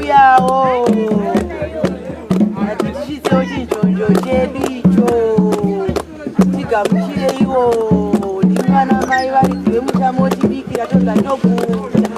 Yao atitishitse chinjonjo chedu icho tigamuchire iwo ndimwana mai varidziwe mushamo tibikira tonda ndokuta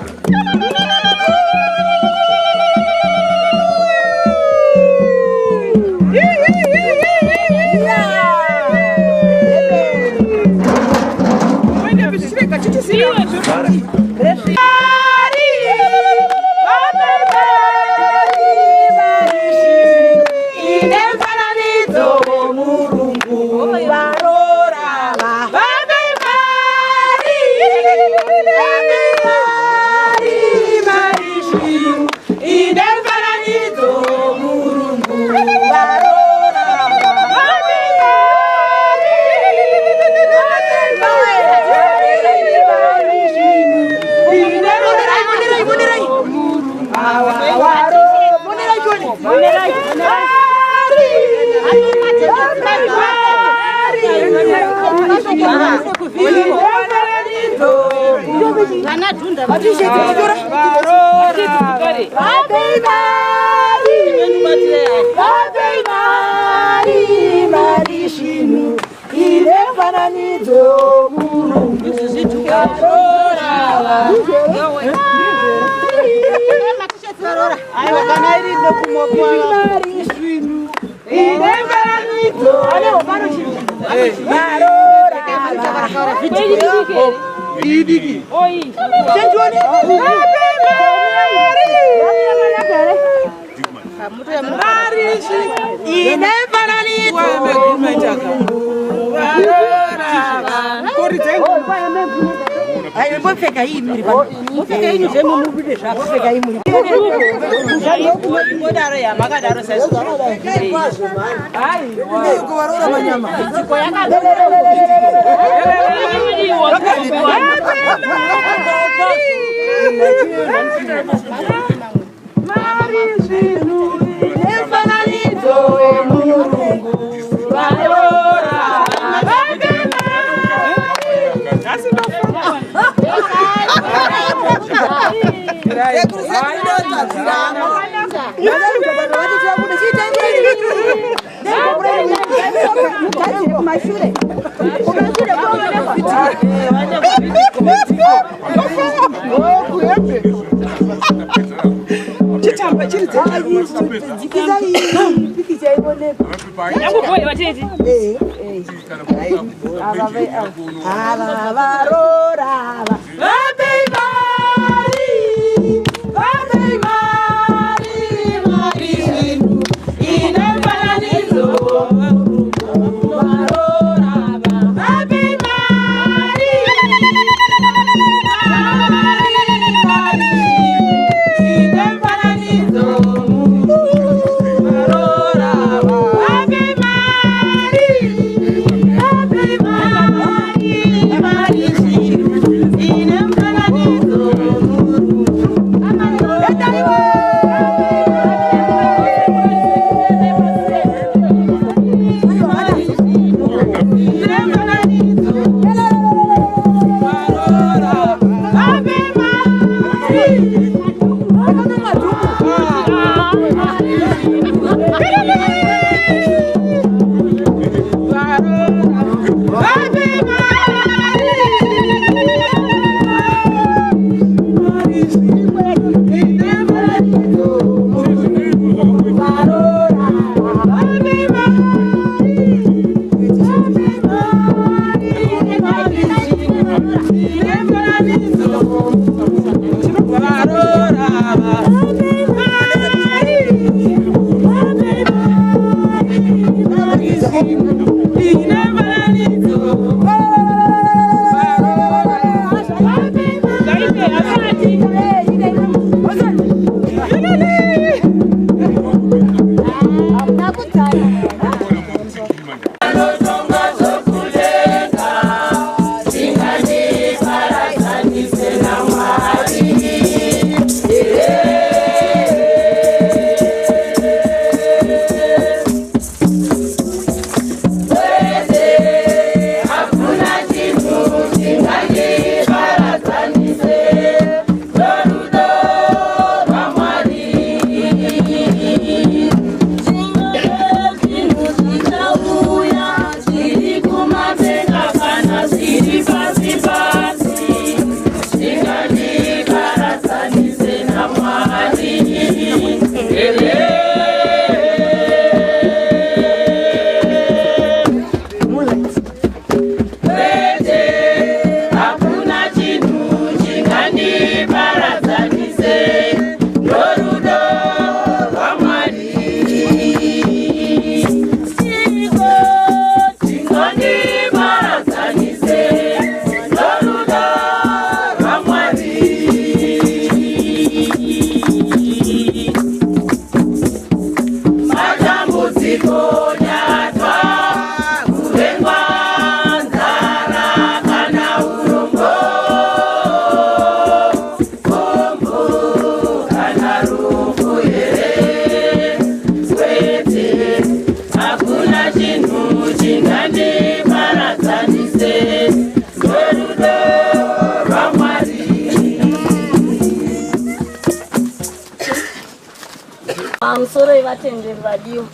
pamusoro yevatenderi vadiwa.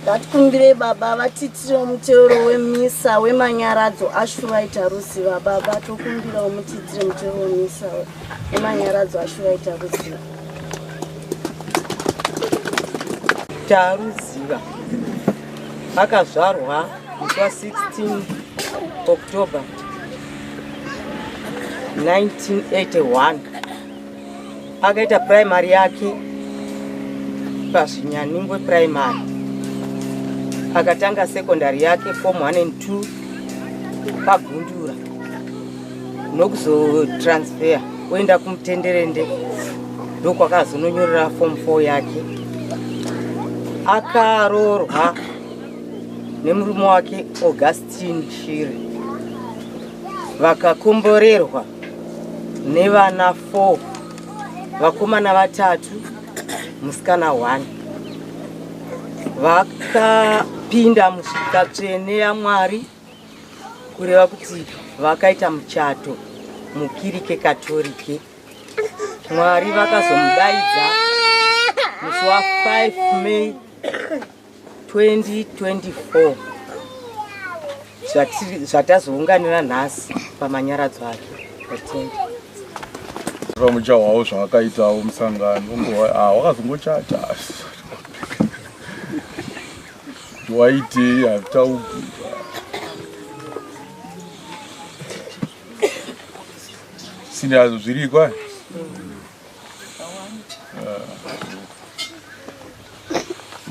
Ngatikumbire baba vatitire mutero wemisa wemanyaradzo ashuraita ruziva. Baba tokumbira mutitire mutero wemisa wemanyaradzo ashuraita ruziva. Taruziva akazvarwa musi 16 October 1981. Akaita primary yake paZvinyaningwe primary. Akatanga secondary yake form 1 and 2 paGundura. Nokuzotransfer oenda kumutenderende ndokwakazononyorera form 4 yake. Akaroorwa nemurume wake Augustine Shiri. Vakakomborerwa nevana 4, vakomana 3, musikana 1. Vakapinda musvika tsvene yaMwari kureva kuti vakaita muchato mukirike katolike. Mwari vakazomudaidza musi wa5 May 2024 zvatazounganira nhasi pamanyaradzo ake. Muchawawo zvakaitawo musangano wakazongochata waitei havitaugirwa sinazvo zvirikwa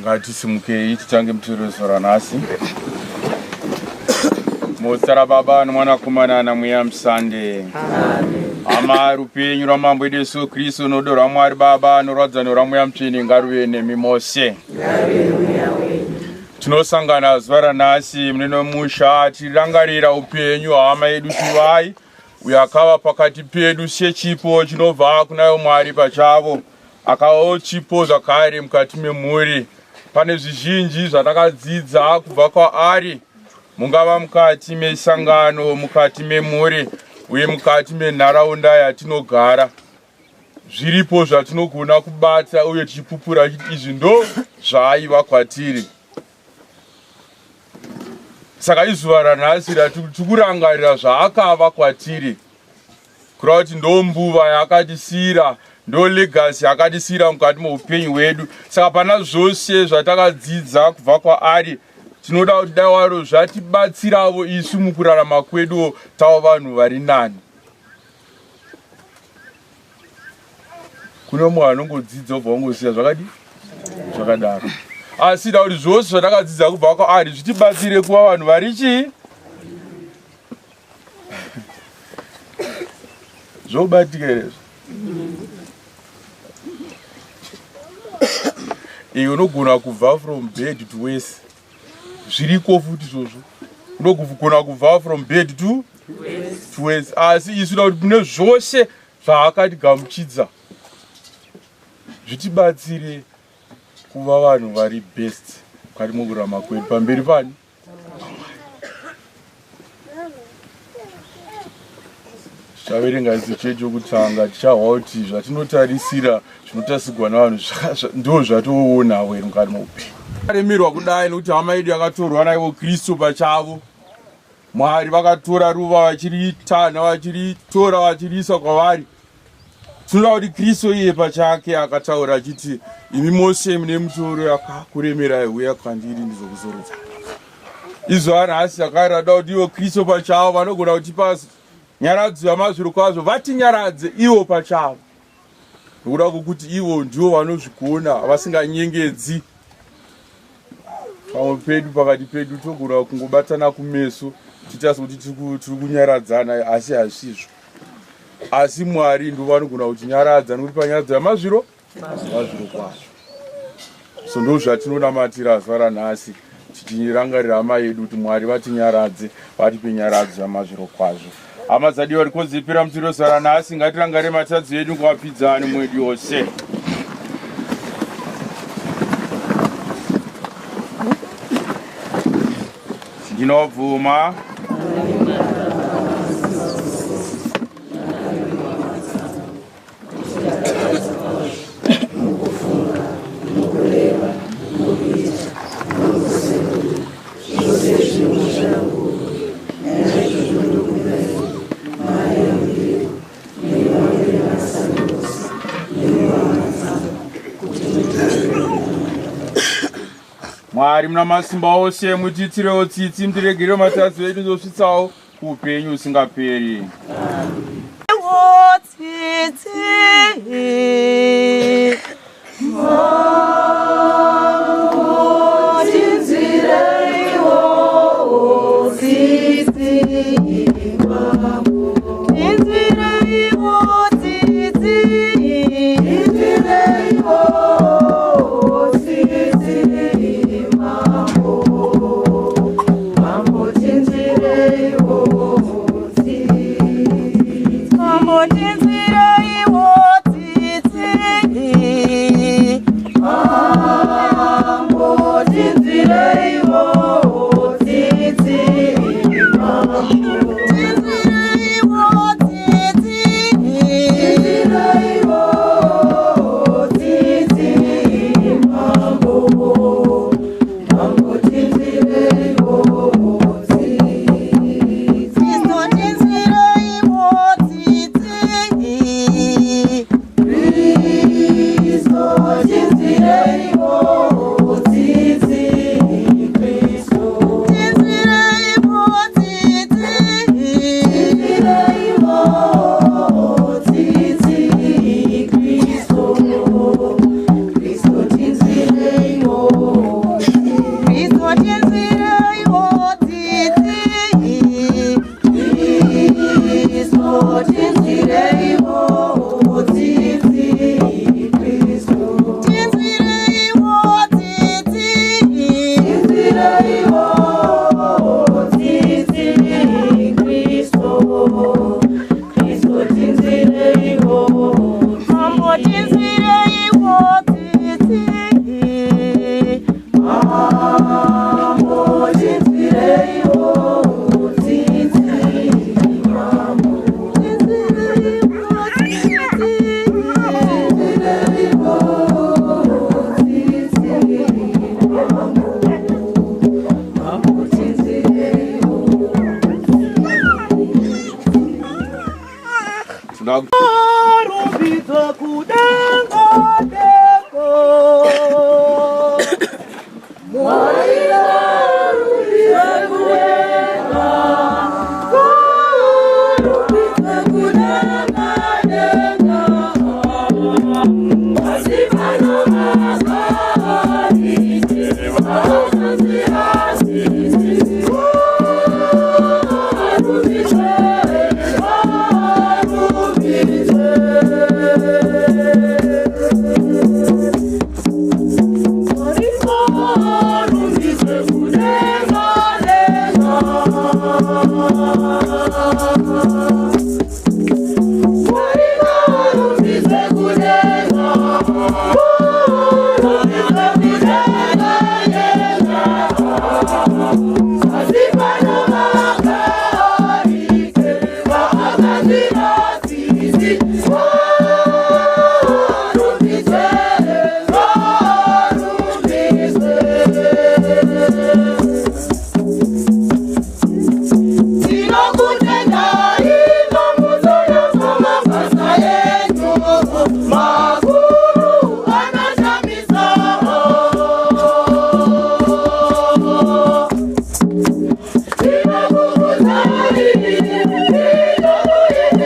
ngatisimukei titange mutoroso ranhasi. Muzita raBaba noMwanakomana naMweya Musande. Hama rupenyu rwaMambo wedu Yesu Kristu norudo rwaMwari Baba norwadzano rwaMweya Mutsvene ngaruve nemi mose. Tinosangana zuva ranhasi mune musha tirangarira upenyu hwahama yedu Tivai uyo akava pakati pedu sechipo chinobva kunaye Mwari pachavo, akavawo chipo zvakare mukati memhuri. Pane zvizhinji zvatakadzidza kubva kwaari, mungava mukati mesangano, mukati memhuri uye mukati menharaunda yatinogara. Zviripo zvatinogona kubata uye tichipupura kuti izvi ndo zvaaiva kwatiri. Saka izuva ranhasi ratikurangarira zvaakava kwatiri, kureva kuti ndo mbuva yaakatisiyira, ndo legacy yaakatisiyira mukati meupenyu hwedu. Saka pana zvose zvatakadzidza kubva kwaari, tinoda kuti dai waro zvatibatsiravo isu mukurarama kwedu tava vanhu vari nani. Kune munhu anongodzidza ubva wangosiya zvakadaro. Asi da kuti zvose zvatakadzidza kubva kwaari zvitibatsire kuva vanhu vari chii? Zvobatika here? Iwe unogona kubva from bed to waist. Zviriko futi izvozvo. Unogona kubva from bed to waist. Asi isu da kuti kune zvose zvaakatigamuchidza zvitibatsire kuva vanhu vari best mukati mokurarama kwedu pamberi pani. Tichaverenga isu chechi chokutanga tichahwa kuti zvatinotarisira zvinotasigwa navanhu ndo zvatoona wedu mukati muupenyu. Remerwa kudai nokuti hama yedu yakatorwa naivo Kristu pachavo. Mwari vakatora ruva vachiritanha, vachiritora vachiriisa kwavari. Tinoda kuti Kristu iye pachake akataura achiti imi mose mune mutoro yakakuremerai uya kwandiri ndizokuzorodzai. Izuva ranhasi akarada kuti ivo Kristu pachavo vanogona kutipa nyaradzo yamazviro kwazvo vatinyaradze ivo pachavo. Nokuda kwokuti ivo ndivo vanozvigona, vasinganyengedzi. Pamwe pedu pakati pedu togona kungobatana kumeso tiita sekuti tiri kunyaradzana asi hazvisizvo. Asi Mwari ndo vanogona kutinyaradza nokuti panyaradzo yamazviro kwazvo. So ndo zvatinonamatira zuva ranhasi tichirangarira hama yedu kuti Mwari vatinyaradze, vatipe nyaradzo yamazviro kwazvo. Hama dzadiwa rikozipira mutiro zuva ranhasi, ngatirangarire matadzo edu kuvapidzani mwedu wose. Ndinovuma Mwari muna masimba ose mutiitirewo tsitsi mutiregerewo matadzo edu zosvitsawo kuupenyu usingaperi.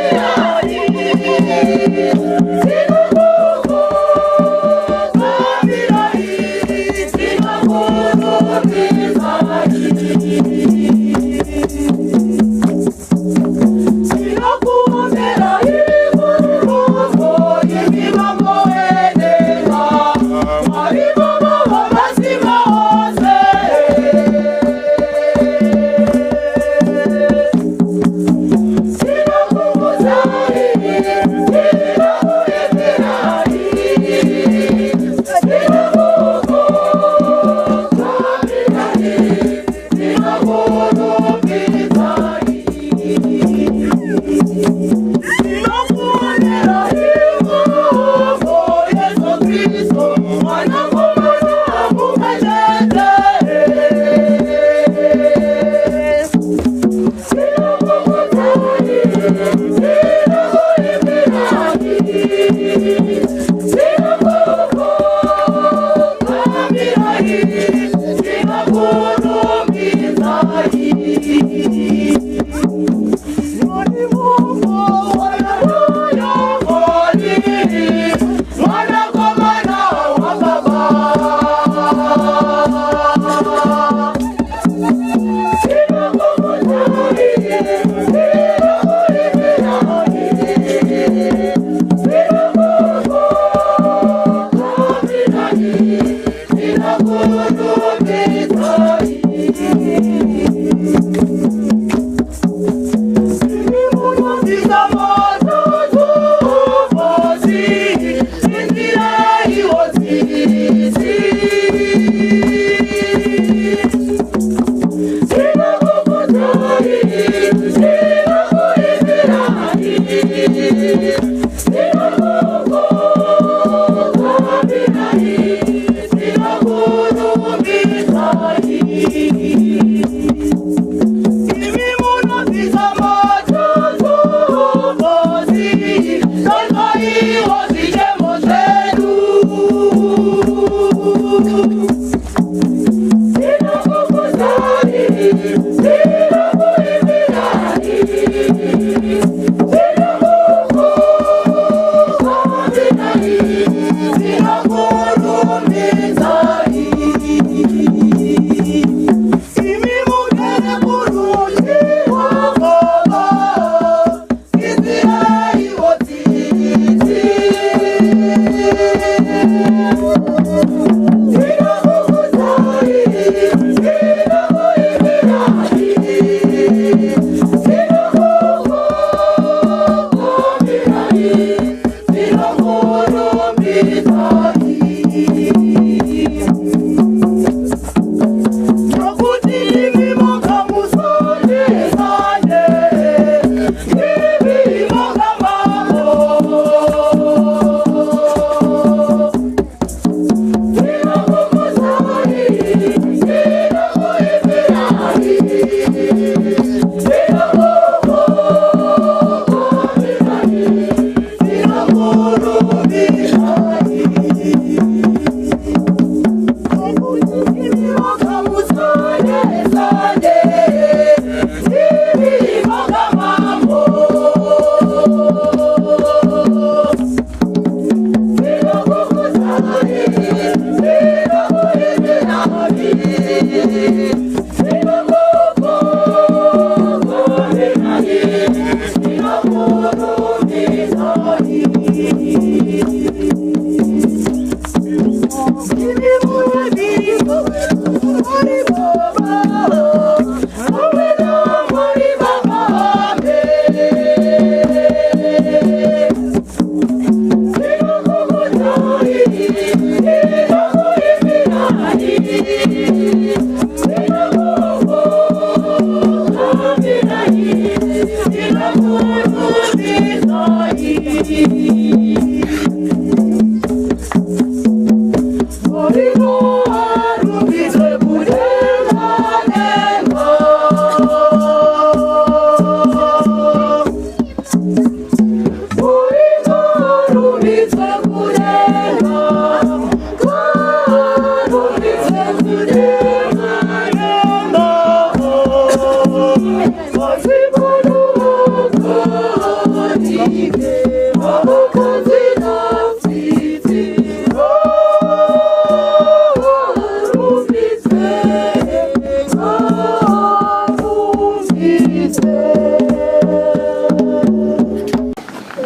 Yeah.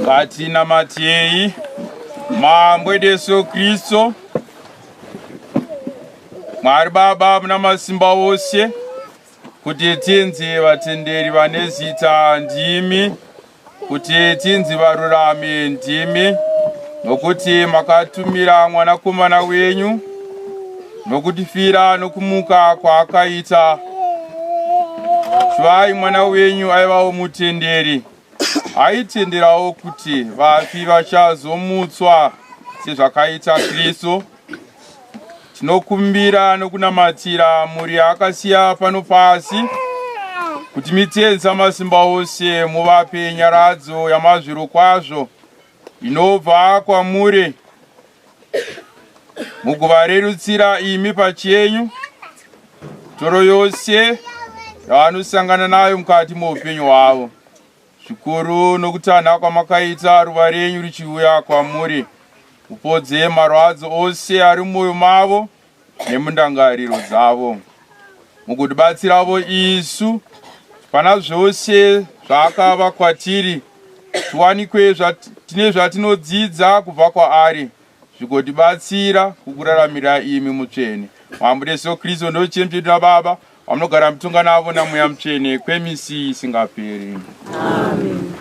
Ngatinamatiei Mambo Yesu Kristo Mwari Baba muna masimba ose kuti tinzi vatenderi vane zita ndimi, kuti tinzi varurami ndimi, nokuti makatumira mwanakomana wenyu nokutifira nokumuka kwaakaita. Shuvai mwana wenyu aivawo mutenderi, aitenderawo kuti vafi vachazomutswa sezvakaita Kristu. Tinokumbira nokunamatira muri akasiya pano pasi kuti mitenza masimba ose muvape nyaradzo yamazviro kwazvo inobva kwamuri, mugovarerutsira imi pachenyu toro yose yavanosangana nayo mukati muupenyu hwavo. Zvikuru nokutanha kwamakaita ruva renyu richiuya kwamuri, upodze marwadzo ose ari mumwoyo mavo nemundangariro dzavo. Mugotibatsiravo isu pana zvose zvakava kwatiri, tiwanikwe tine zvatinodzidza kubva kwaari, zvigotibatsira kukuraramira imi mutsvene. Mambo Yesu Kristu ndiwo chemu chedu naBaba, vamunogara mutonga navo naMweya Mutsvene kwemisi isingaperi. Amen.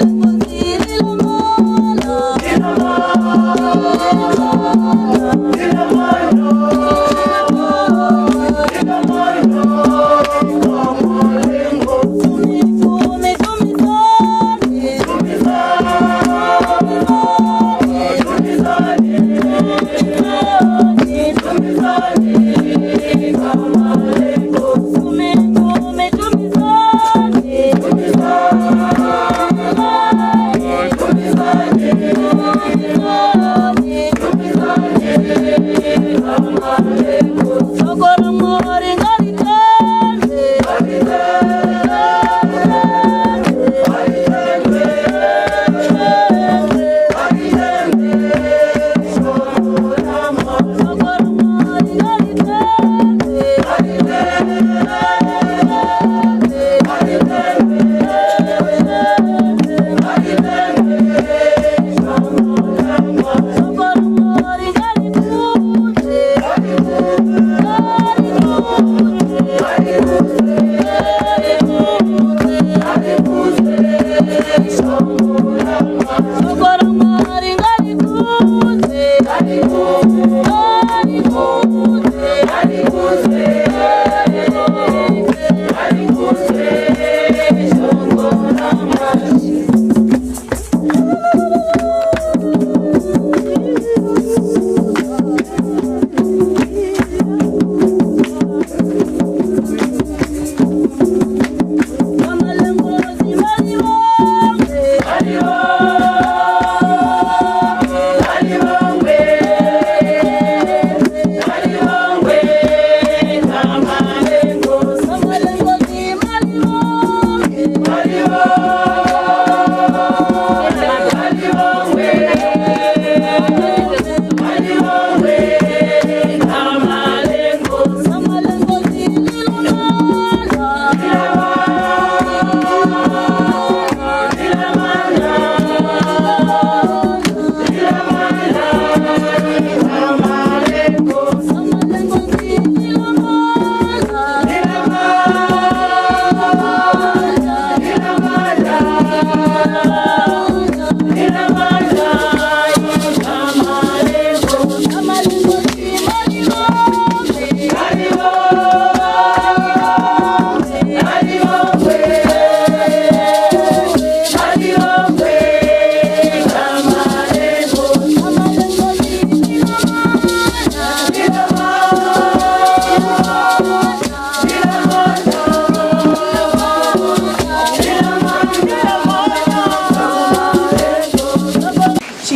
Amen.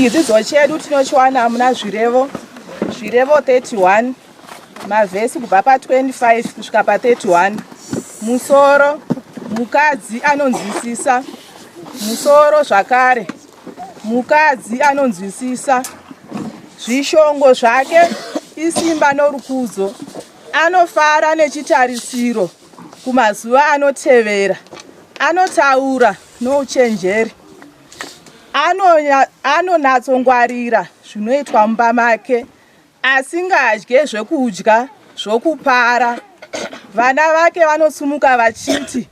Chidzidzo chedu tinochiwana muna Zvirevo 31 mavhesi kubva pa25 kusvika pa31. Musoro, mukadzi anonzwisisa. Musoro zvakare, mukadzi anonzwisisa. Zvishongo zvake isimba norukudzo. Anofara nechitarisiro kumazuva anotevera. Anotaura nouchenjeri. Anonatsongwarira zvinoitwa mumba make, asingadye zvekudya zvokupara. Vana vake vanosumuka vachiti,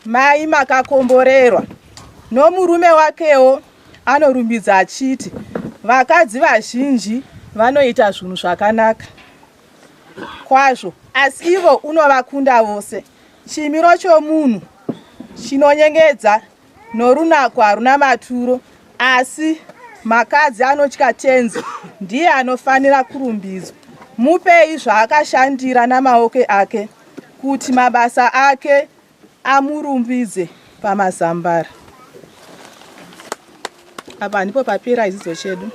mai makakomborerwa. Nomurume wakewo anorumbidza achiti, vakadzi vazhinji vanoita zvinhu zvakanaka kwazvo, asi ivo unovakunda vose. Chimiro chomunhu chinonyengedza norunako haruna maturo, asi makadzi anotya tenzi ndiye anofanira kurumbidzwa. Mupei zvaakashandira namaoko ake, kuti mabasa ake amurumbidze pamazambara. Apa ndipo papera idzidzo chedu.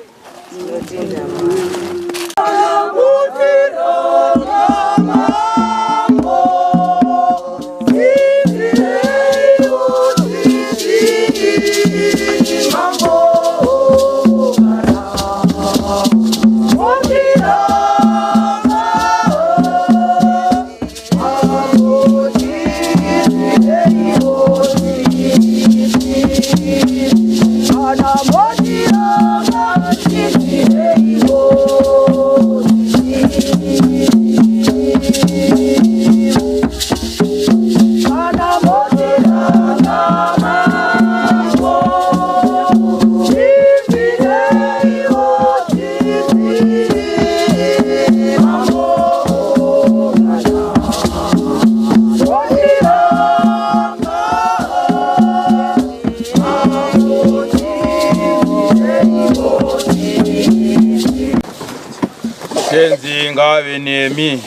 Tenzi ngave nemi.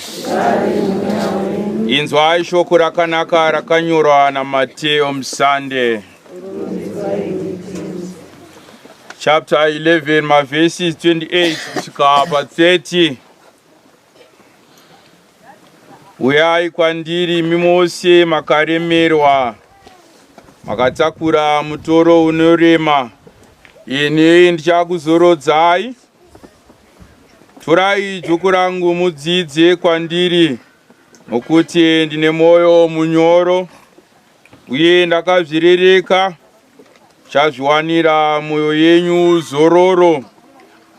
Inzwai shoko rakanaka rakanyorwa naMateo Musande. Chapter 11 verses 28 kusvika pa30. Uyai kwandiri imi mose makaremerwa, makatakura mutoro unorema, ini ndichakuzorodzai. Torai joko rangu mudzidze kwandiri, nokuti ndine moyo munyoro uye ndakazvirereka. Chazviwanira moyo yenyu zororo,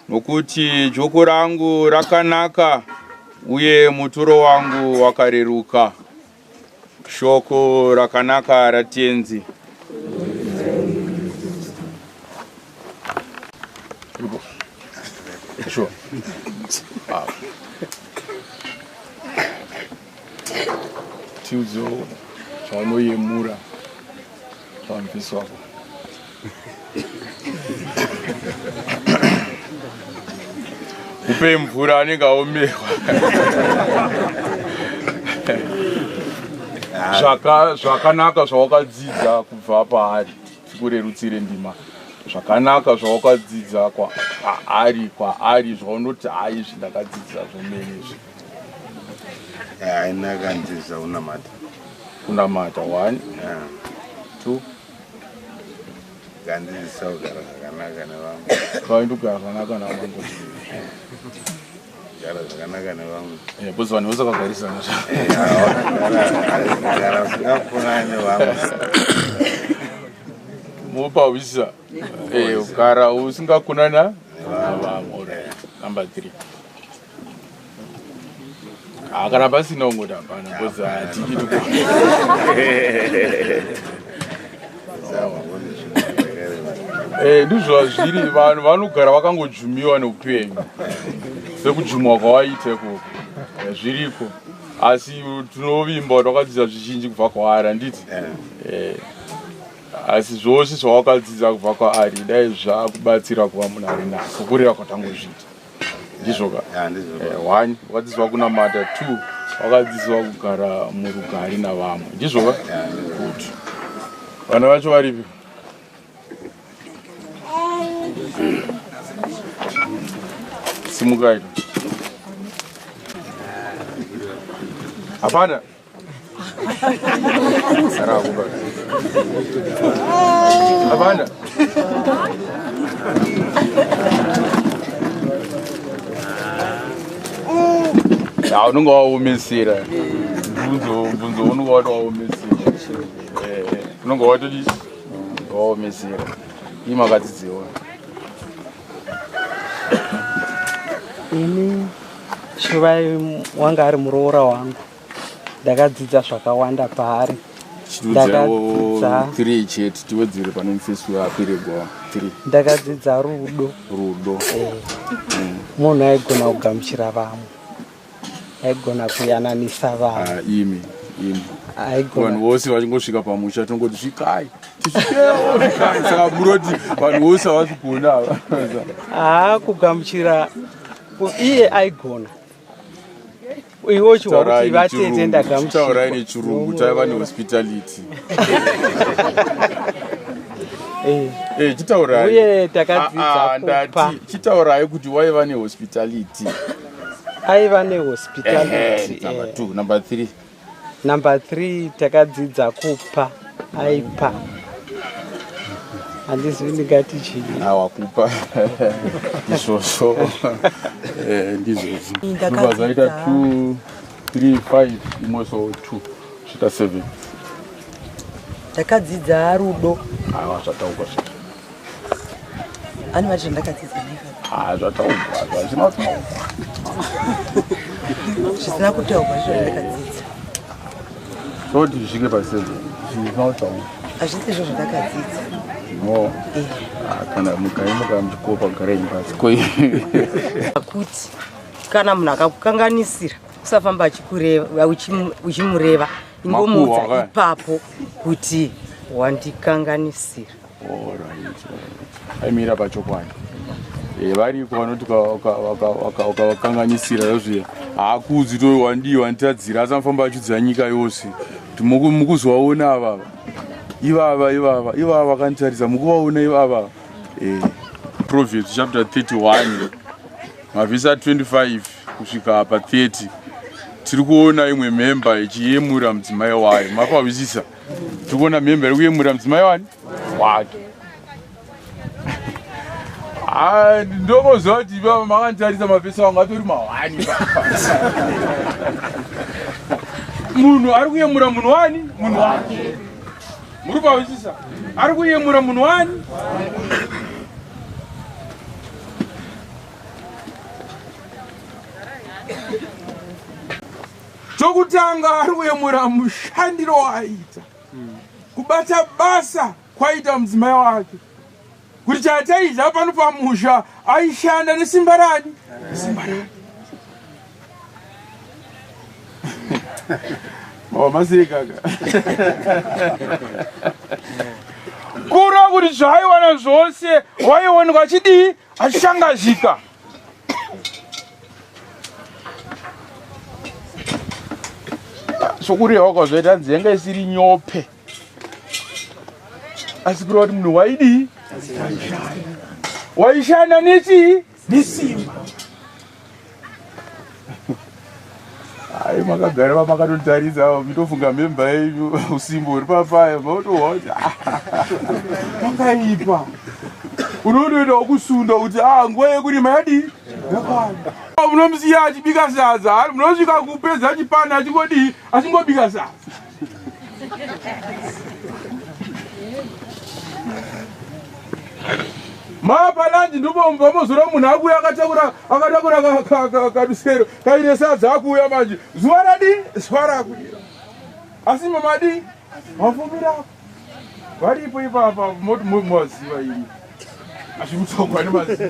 nokuti joko rangu rakanaka uye mutoro wangu wakareruka. Shoko rakanaka raTenzi. Sure. Tiudzo zvaunoyemura pamufisi wako. Upe mvura anenge aomerwa. Zvakanaka zvawakadzidza kubva paari, tikurerutsire ndima. Zvakanaka zvawakadzidza kwaari zvaunoti hai zvindakadzidza zvomene izvi. Haina kandzidzisa unamata. Kunamata 1 2 kandzidzisa kugara zvakanaka nevamwe. Kaindi kugara zvakanaka nevamwe. Kugara zvakanaka nevamwe. Bose vanhu vose vakagarisana. Kugara zvingafunana nevamwe. Mupa wisa. Kugara usingakunana nevamwe. Number 3. Kana pasina ungoda hapana, because tikiti kwa. Ndizvo zviri vanhu vanogara vakangojumiwa neupenyu sekujumwa kwawaita ikoko zviriko, asi tinovimba twakadzidza zvizhinji kubva kwaari, handiti? Asi zvose zvawakadzidza kubva kwaari dai zvakubatsira kuva munhu ari nako kurira kwatangozviita. Ndizvo ka? 1 wakadzidziswa kunamata, 2 wakadzidziswa kugara murugare navamwe. Ndizvo ka? Good. Vana vacho varipi? simukai. Hapana. Sarakuba. Hapana. Ya unonga waomesera. Mbunzo unonga waomesera. Unonga watodi waomesera. Imakadzidziwa. Ini Shuvai wanga ari muroora wangu. Ndakadzidza zvakawanda paari. Ndakadzidza 3 chete tiwedzere pane mufesu yapere gwa 3. Ndakadzidza rudo. Munhu aigona kugamuchira vamwe. Aigona kuyananisa vamwe. Imi. Vanhu vose vachingosvika pamusha tongoti svikai. Tisvikewo svikai. Saka muroti vanhu vose havasvigona ava. Kugamuchira iye aigona. Iwo chiwakuti vatete ndagamuchira. Taurai nechirungu taiva nehospitality. Chitaurai. Uye takadzidza kupa. Chitaurai kuti waiva nehospitality. Aiva nehospitality. Number 3. Number 3 takadzidza kupa. Aipa. Handizivi ndingati chini. Wakupa. Izvozvo. Ndizvozvo. Ndobva zvaita 2, 3, 5 imweso 2 svika 7. Ndakadzidza rudo. Zvataugwa zvino. Ani vati ndakadzidza neka. Zvataugwa zvazvina kutaugwa. Zvisina kutaugwa zviro ndakadzidza. Soti zvisvike pa 7. Zvisina kutaugwa. Hazvisi izvo zvandakadzidza. No. Kana mukamuka muchikopa garenyi pasi koi. Kuti kana munhu akakukanganisira usafamba achikureva uchimureva ingomuudza ipapo kuti wandikanganisira. Aimira pachokwadi. Variko vanoti wakavakanganisira zviya haakudzi to wanditadzira asi anofamba achiudza nyika yose kuti mukuzovaona avava ivava vakanditarisa mukuvaona ivava. Proverbs chapter 31 mavhesi 25 kusvika pa 30 tiri kuona imwe memba ichiyemura mudzimai wayo. Mapahwisisa tiri kuona memba iri kuyemura mudzimai wake. Ndokoziva kuti ivava makanditarisa mavhesi wangu atori mahwani. Munhu ari kuyemura munhu wani? Munhu wake. Muri pahwisisa? Ari kuyemura munhu wani? Chokutanga ari kuyemura mushandiro waaita. Kubata basa kwaita mudzimai wake. Kuti chataita pano pamusha aishanda nesimba rani? Nesimba rani. Masekaga. Kura kuti zvaiwana zvose waiwanwa chidii achishangazika. Sokureva kwazvaita nzenga isiri nyope. Asi kureva kuti munhu waidii? Waishanda nechii? Nesimba. Ai makagara makatotaridza mitofunga memba yenyu usimbo uri papaya motowa kuti makaipa. Unonoita kusunda kuti nguva yekurima yadii? Yakwana. Munomusiya achibika sadza, munosvika kupedza chipana achingodii? Achingobika sadza. Mapalanji ndipo mbamozora munhu akuya akatakura kadusero kaine sadza akuya manje. Zuva radii? Zuva rakudira. Asi mamadi mafumira. Varipo ipapa moti mwaziva ini. Achimutogwa nemazita.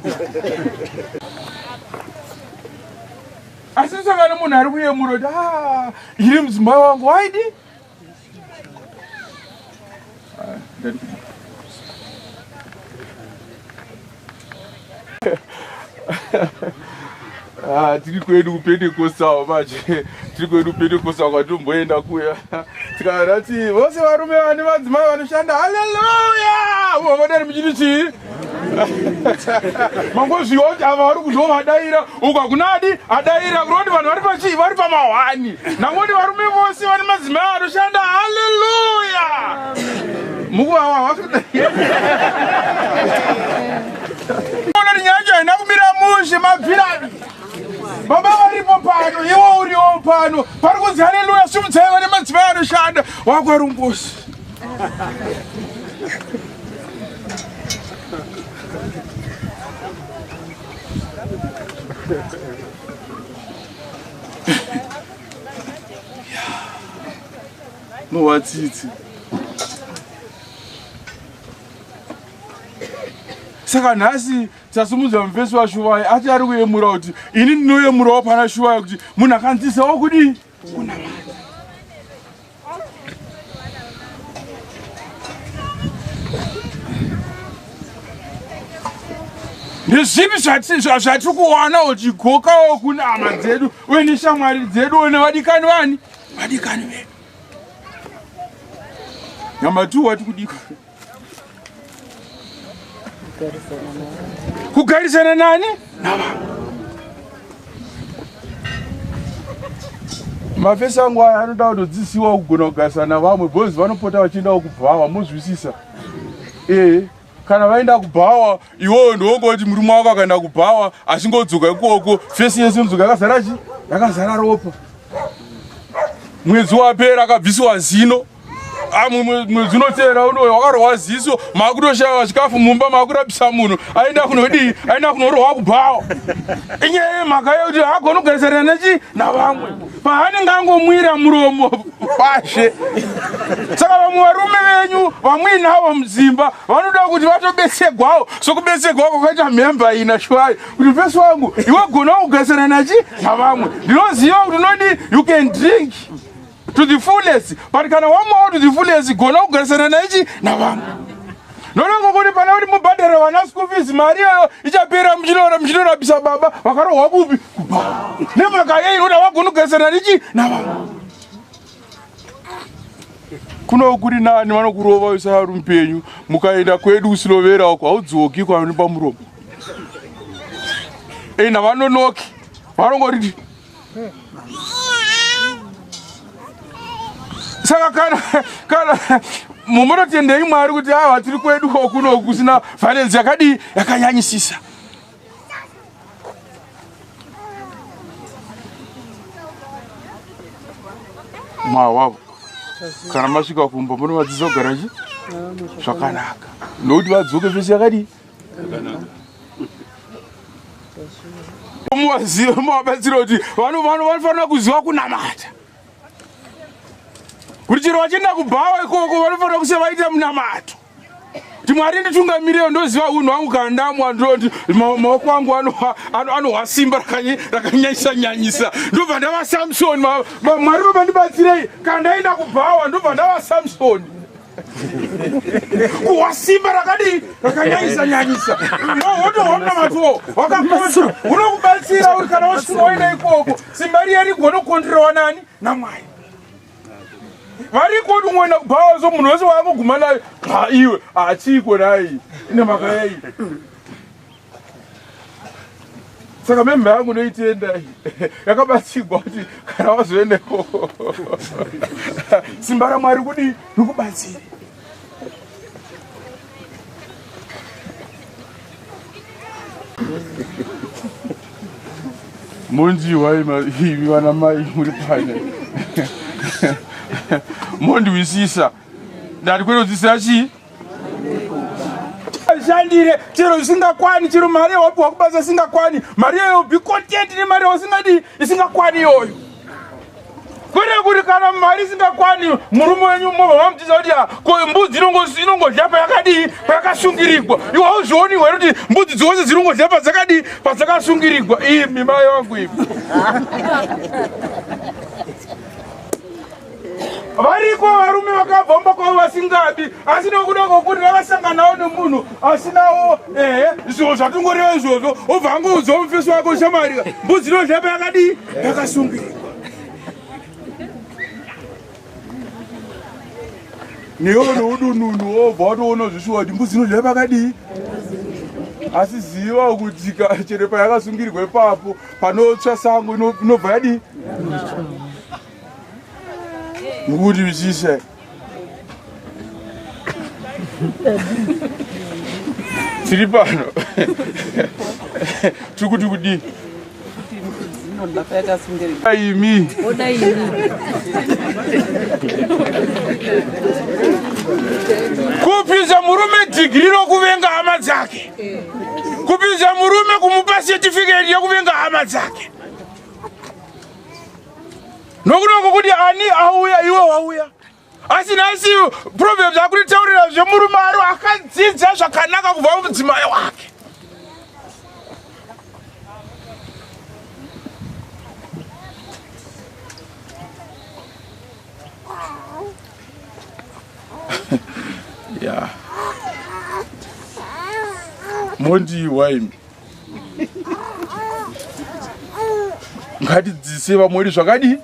Asi saka munhu ari kuyemura kuti iri mudzimai wangu waidii? Tiri kwedu kuPentecost manje. Tiri kwedu kuPentecost kwatomboenda kuya. Tikati vose varume vane madzimai vanoshanda. Haleluya! Muhammadari muchiti chii? mangozviwa kuti ava vari kuzovadaira ukakunadi adaira kuroti vanhu vari pachii vari pamahwani nangoti varume vose vane madzimai anoshanda. Haleluya! mukuvawa onati nyanja haina kumira mushe mabvirani baba varipo pano iwo uriwo pano pari kunzi haleluya simudzai vane madzimai anoshanda wakwarumbosi. nowatsitsi saka nhasi tasimudza mufesi washuwai ati ari kuyemura kuti ini ndinoyemurawo pana shuwai kuti munhu akanzisawo kudii kunamata. ndezvipi zvatiri kuwana uchigokawo kune hama dzedu uye neshamwari dzedu uye nevadikani vani vadikani vedu nyama tu wati kudika kugarisana nani mafesi angu aya anoda kutodzisiwa kugona kugarisana vamwe bhozi vanopota vachiendawo kubhawa muzwisisa. Kana vaenda kubhawa iwowo ndokoti murume wako akaenda kubhawa achingodzoka ikoko fesi yese inodzoka yakazara chi yakazara ropa. Mwedzi wapera akabvisiwa zino mwedzi unoteera unoyo wakarohwa ziso makutoshaiwa chikafu mumba makurapisa munhu aenda kunodii aenda kunorohwa kubhawa inyaya mhaka yekuti haagoni kugarisana nechi navamwe paanenge angomwira muromo pashe. Saka vamwe varume venyu vamwinavo mudzimba vanoda kuti vatobetsegwawo sokubetsegwawo kwakaita mhemba ina shwai kuti mfesi wangu iwe gona kugarisana nachi navamwe ndinoziva kuti unodi you can drink to the fullest but kana wamwawo to the fullest gona kugarisana naichi navamwe. Nonongo kuti pana kuti mubhadhara vana school fees mari iyoyo ichapera muchinorapisa baba vakarohwa kupi kubhawa nemhaka yei inoda vagona kugarisana nichi navamwe. Kuno kuri nani vanokurova usaari mupenyu mukaenda kwedu usilovera uko haudzoki kwani pamuromo ena vanonoki vanongoriti. Saka kana mumunotendei mwari kuti ava tiri kwedu kuno kusina violence yakadii yakanyanyisisa. Mawavo kana masvika kumba munovadzisa kugara chi zvakanaka nokuti vadzoke fesi yakadii muvazive muvabatsira kuti vanhu vanofanira kuziva kunamata kuti chero vachienda kubhawa ikoko vanofanira kusiya vaita munamato kuti mwari nditungamireyo ndoziva unhu wangu kana ndamwa ndoti maoko angu anohwa simba rakanyanyisa ndobva ndava Samsoni. Mwari vabandibatsirei kana ndaenda kubhawa ndobva ndava Samsoni kuhwa simba rakadii rakanyanyisa wotohwa munamatowo wakakosha unokubatsira uri kana wasvika waenda ikoko simba riya rigona kukonderewa nani naMwari. Variko kuti mwoenda kubhawa so munhu wese waangoguma nayo iwe achiko nai ine mhaka yei. Saka memba yangu noitenda yakabatsirwa kuti kana wazoenda ikoko simba raMwari kudii rikubatsire. Monjiwa ivi vana mai muri pane mondiwisisa ndati kwenodzisira chii shandire chero isingakwani chero mari yawapiwa kubasa isingakwani mari iyoyo be content nemari yawasingadii isingakwani iyoyo kwete kuti kana mari isingakwani murume wenyu mobva mamudzidza kuti mbudzi inongodya payakadii payakasungirigwa iwe hauzvioni here kuti mbudzi dzose dzinongodya padzakadii padzakasungirigwa imi mai vangu ivi. Variko varume vakabvomba kwavo vasingabi asi nokuda kwokuti vakasanganawo nemunhu asinawo izvo zvatingoreva izvozvo obva angoudzawo mufesi wako shamarika mbudzi inodya payakadii yakasungirigwa. neyo noudununu obva watoona zvishuwa kuti mbudzi inodya pakadii asi ziva kuti chero payakasungirirwa ipapo panotsva sango inobva yadi mukuti vichisha tiri pano tikuti kudi imi kupinza murume dhigiri rokuvenga hama dzake, kupinza murume kumupa certificate yekuvenga hama dzake, nokunoko kuti ani auya iwe wauya. Asi nasi Proverbs akutitaurira zvemurume aro akadzidza zvakanaka kubva kumudzimai wake. Yeah. Mondi waimi. Ngatidzise vamweri zvakadi?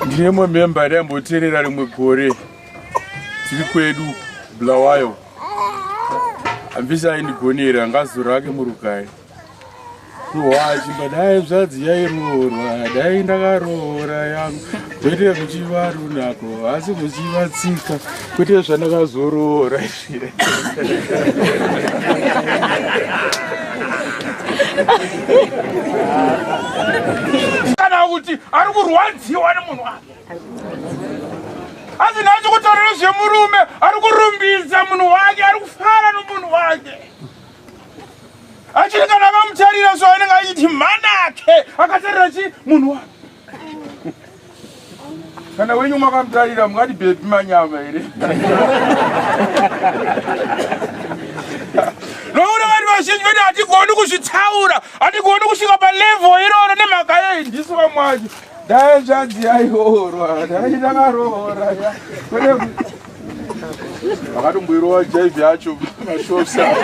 Ndine memba ndamboteerera rimwe gore tiri kwedu Bulawayo. Ambisa ainigonera ngazuro rake murukai. Kuwachimba dai mzadzi yairoorwa, dai ndakaroora yangu. Kwete muchiva runako, asi muchivatsika. Kwete zvandakazoroora. Kana kuti ari kurwadziwa nemunhu wake. Asi nacho kutaurira zvemurume ari kurumbidza munhu wake, ari kufara nomunhu wake. Achiri kana akamutarira zvaanenge achiti manake akatarira chi munhu wake. Kana wenyu makamutarira mungati bepi manyama here. Nokuti vanhu vazhinji vedu hatigoni kuzvitaura, hatigoni kusvika palevel iroro nemhaka yei ndisu vamwacho. Dai zvanzi yairoorwa, dai ndakaroora. Vakatomboirowa jaivhi yacho mashosa.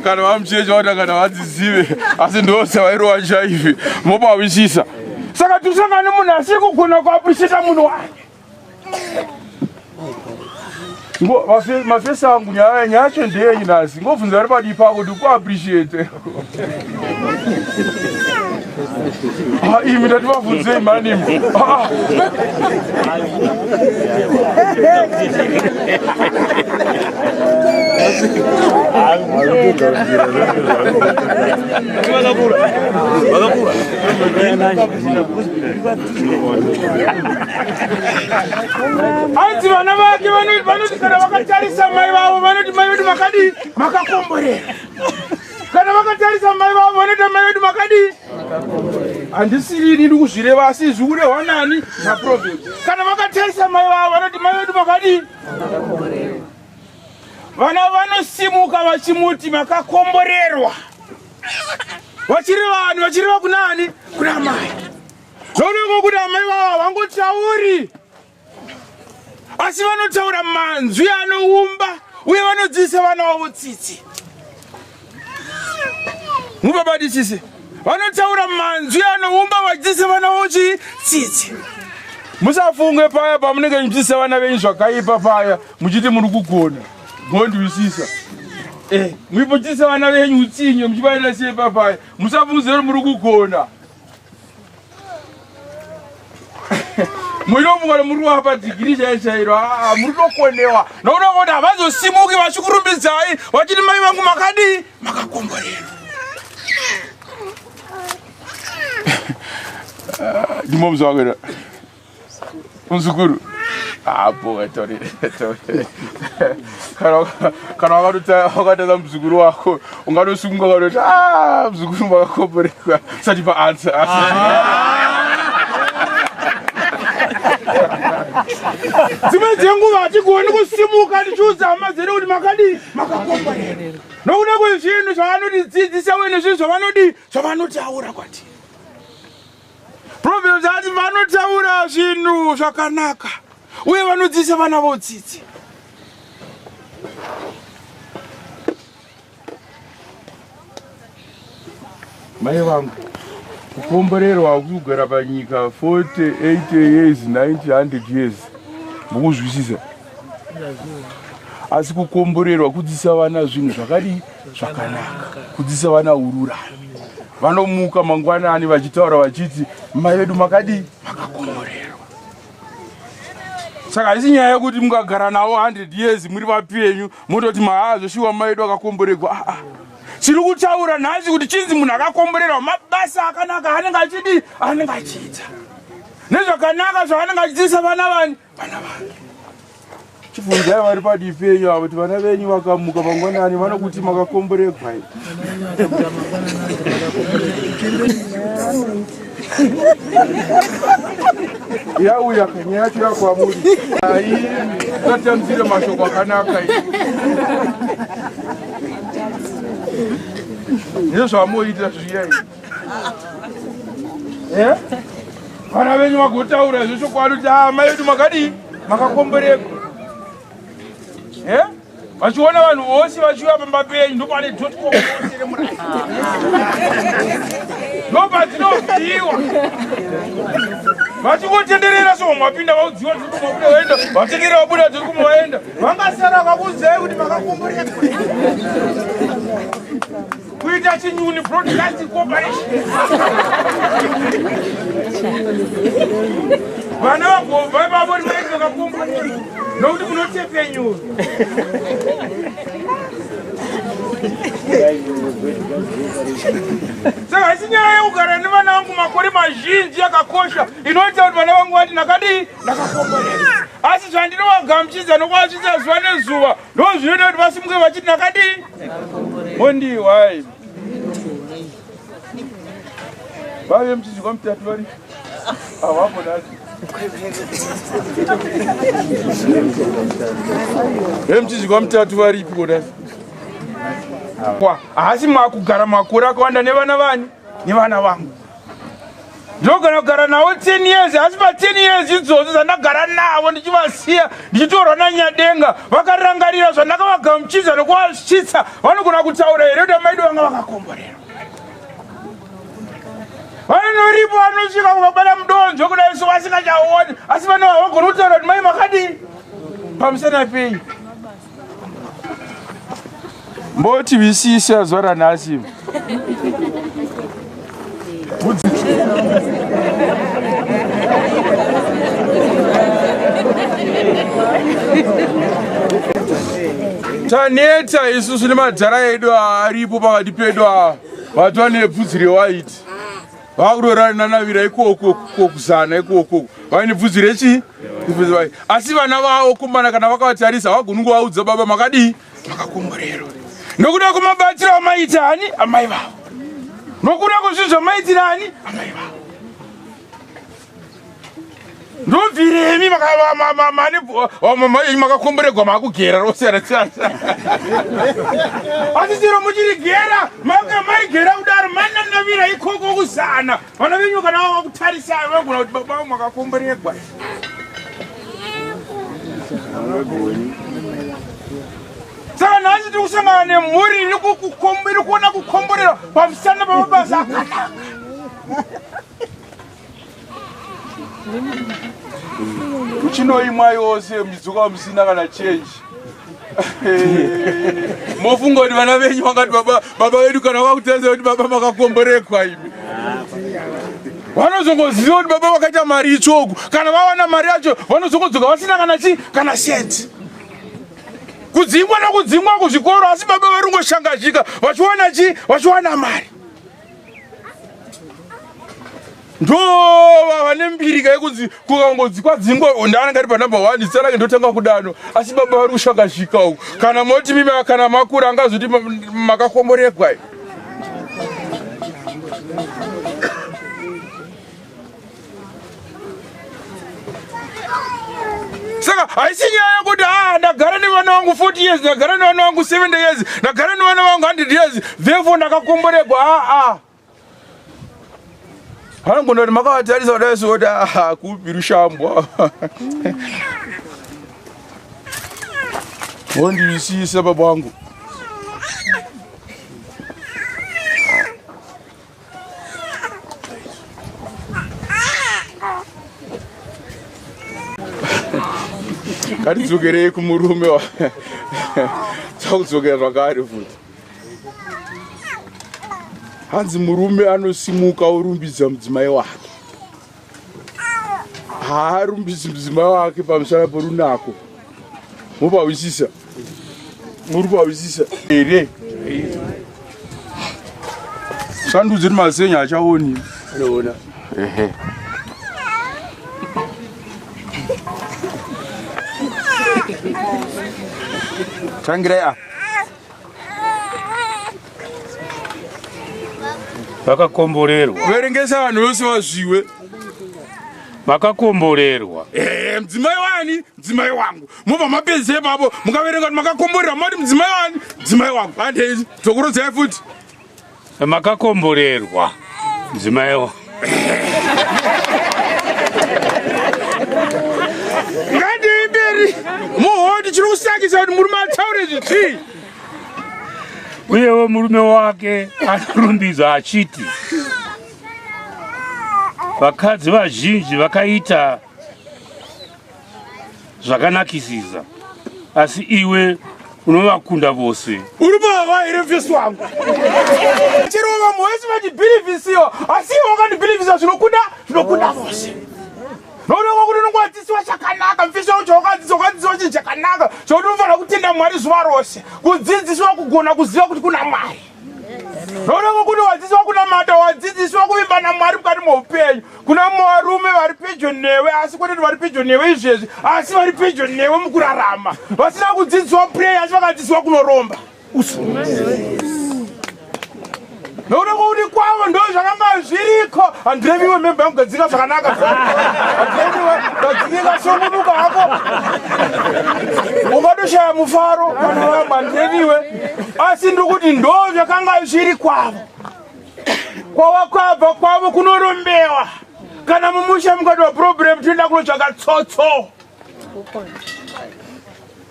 Kana vamuchecha kuti kana vadzizive, asi ndose vairowa jaivhi mopawisisa. Saka tusanga nemunhu asiri kugona kuappreciata munhu wake. Mafesa angu nyaya yacho ndeyenyu nasi. Ngovunza ari padivi pako kuti kuappreciate. Imi ndativabvunzei mani. Anzi vana vake vanoti kana vakatarisa mai vavo vanoti mai vedu makadi makakomborera. Kana vakatarisa mai vavo vanoti mai vedu makadi. Handisiri ndiri kuzvireva asi zvikurehwa nani naProverbs. Kana vakatarisa mai vavo vanoti mai vedu makadi. Vana vanosimuka vachimuti makakomborerwa. Vachireva kunani? Kuna mai. Zvoneko kuti amai vavo havangotauri. Asi vanotaura manzwi anoumba uye vanodzidzisa vana vavo tsitsi. Mubabadisise. Vanotaura manzwi anoumba vachidzidzisa vana vavo tsitsi. Musafunge paya pamunenge muchidzidzisa vana venyu zvakaipa paya muchiti muri kugona. Gondwisisa. Muchidzidzisa vana venyu utsinye muchivaenda sei paya. Musafunge kuti muri kugona. Muinofunga muri wapa dhigiri chairo, muri kukonewa. Nokuda kuti havazosimuki vachikurumbidzai vachiti mai vangu makadi makakomborerwa. Ndimo muzvakera. Muzukuru. Boy, Tony. Kana wakatadza muzukuru wako, unganosunga kuti muzukuru makakomborerwa. Sati pa answer. Dzimwe dzenguva hatigoni kusimuka tichiudza hama dzedu kuti makadi makakomborerwa. Nokuda kwezvinhu zvavanotidzidzisa uye nezvinhu zvavanotaura kwatiri. Proverbs ati vanotaura zvinhu zvakanaka uye vanodzidzisa vana vavo tsitsi. mai vangu kukomborerwa kugara panyika 40 80 years 90 100 years mukuzwisisa asi kukomborerwa kudzidzisa vana zvinhu zvakadi zvakanaka kudzidzisa vana ururami vanomuka mangwanani vachitaura vachiti mai vedu makadi makakomborerwa saka haisi nyaya yekuti mukagara navo 100 years muri vapenyu mototi mahazoshiwa mai vedu akakomborerwa chiri kutaura nhasi kuti chinzi munhu akakomborerwa mabasa akanaka anenge achidi anenge achiita nezvakanaka zvaanenge achidzidzisa vana vani vana vake chibvunzai vari padivi penyu avo kuti vana venyu vakamuka mangwanani vanokuti makakomborerwa yauya kanya yacho yakwamuri ai tatamzire mashoko akanaka nezvamoita zviyai vana venyu vagotaura zvechokwadi kuti mai vedu makadi makakomborerwa vachiona vanhu vose vachiuya pamba penyu ndopane .com ose remurasi ndopadzinovhiyiwa vachingotenderera so mapinda vaudziwa tiri kumabuda vaenda vatenderera vabuda tiri kumaenda vangasara vakakudzai kuti makakomborerwa kuita chinyuni broadcasting corporation vana vagobva ivavo rimaiti vakakomborerwa nokuti munotepenyura saka haisi nyaya yekugara nevana vangu makore mazhinji yakakosha inoita kuti vana vangu vati nakadii ndakakomborerwa asi zvandinovagamuchidza nokuvatsvitsa zuva nezuva ndozvinoita kuti vasimuke vachiti nakadii mondiwai vave muchizvikwa mutatu vari avapo nasi muchizvikwa mutatu varipi kodasi haasi makugara makore akawanda nevana vani nevana vangu ndinogona kugara navo 10 years asi pa10 years idzodzo dzandagara navo ndichivasiya ndichitorwa nanyadenga vakarangarira zvandakavagamuchidza nokuvasvitsa vanogona kutaura here kuti amaido vanga vakakomborerwa vanoripo vanosvika kuvabata mudonzvo kudai so vasingachaoni asi vana vavagona kutaura kuti mai makadii pamusana penyu mbotivisisa zuva ranhasi taneta isusu nemadzara edu aripo pakati pedu vati vane bvudzi rewaiti vakutorananavira ikoko kuzana ikoko vaine bvudzi rechi asi vana vavo kumbana kana vakavatarisa havagoni kuvaudza baba makadii makakomborerwa nokuda kumabatiro amaita ani amai vavo nokuda kuzvinhu zvamaitira ani amai vavo ndobviremi makakomborerwa makugera rosiyana siyana asi chero muchirigera maigera kudaro mananavira ikoko kuzana vana venyu kana vavakutarisai vagona kuti baba makakomborerwa saka nhasi tiri kusangana nemhuri iri kuona kukomborera pamusana pamabasa akanaka uchinoimwa yose midzoka musina kana chenji mofunga kuti vana venyu vakati baba vedu kana vakutaridza kuti baba makakomborerwa imi vanozongoziva kuti baba vakaita mari itsvoku kana vawana mari yacho vanozongodzoka vasina kana chii kana senti kudzingwa nokudzingwa kuzvikoro asi baba varingoshangazhika vachiwana chii vachiwana mari ndova vane mbirika yekunzi kukangodzikwa dzingwa ndaanenge ari panumber 1 tsanake ndotanga kudano asi baba vari kushangazhika uku kana moti mimi kana makura angazoti makakomborerwa saka haisi nyaya yekuti ndagara nevana vangu 40 years ndagara nevana vangu 70 years ndagara nevana vangu 100 years therefore ndakakomborerwa vanogona kuti makavatarisa kudai sekuti kupi rushambwa wondivisisa baba wangu Ngatidzokerei kumurume wa takudzokera zvakare futi. Hanzi murume anosimuka orumbidza mudzimai wake. Haarumbidzi mudzimai wake pamusana porunako. Mupawisisa? Muri pawisisa here? Sandudzi mazenya achaoni. Unoona? Ehe. Tangirai vakakomborerwa. Verengesa vanhu vose vazviwe. Vakakomborerwa. Mudzimai wani? Mudzimai wangu. Mubva mapedza ipapo mukaverenga kuti makakomborerwa mati mudzimai wani? Mudzimai wangu. Handei dzokurodzai futi. Makakomborerwa. Mudzimai wangu. Ngandei mberi. Muhoti chiri kusakisa kuti muri mataure zvitsvii. Uyewo murume wake anorumbidza achiti vakadzi vazhinji vakaita zvakanakisisa asi iwe unovakunda vose. Uri baba here mfesi wangu. Chero vamwe vese vachibhirivhisiwa asi iwe wakandibhirivhisa zvinokunda vose. Noonekwa kuti unongwadzisiwa chakanaka mfesi wangu chawakadzisiwa chinhu chakanaka chokuti unofanira kutenda Mwari zuva rose kudzidziswa kugona kuziva kuti kuna Mwari. Noonekwa kuti wadzidziswa kunamata wadzidziswa kuvimba naMwari mukati muupenyu. Kuna varume vari pedyo newe asi kwete kuti vari pedyo newe izvezvi asi vari pedyo newe mukurarama. Vasina kudzidziswa prayer asi vakadzidziswa kunoromba. Noonekwa kuti kwavo ndo zvakanga zviriko. Handireviwe memba yangu gadzika zvakanaka. Handireviwe gadzikika somuduka hako. Ungatoshaya mufaro kana vamwe handireviwe. Asi ndikuti ndo zvakanga zviri kwavo. Kwavakabva kwavo kunorombewa. Kana mumusha mukati waproblem toenda kunotsvaka tsotso.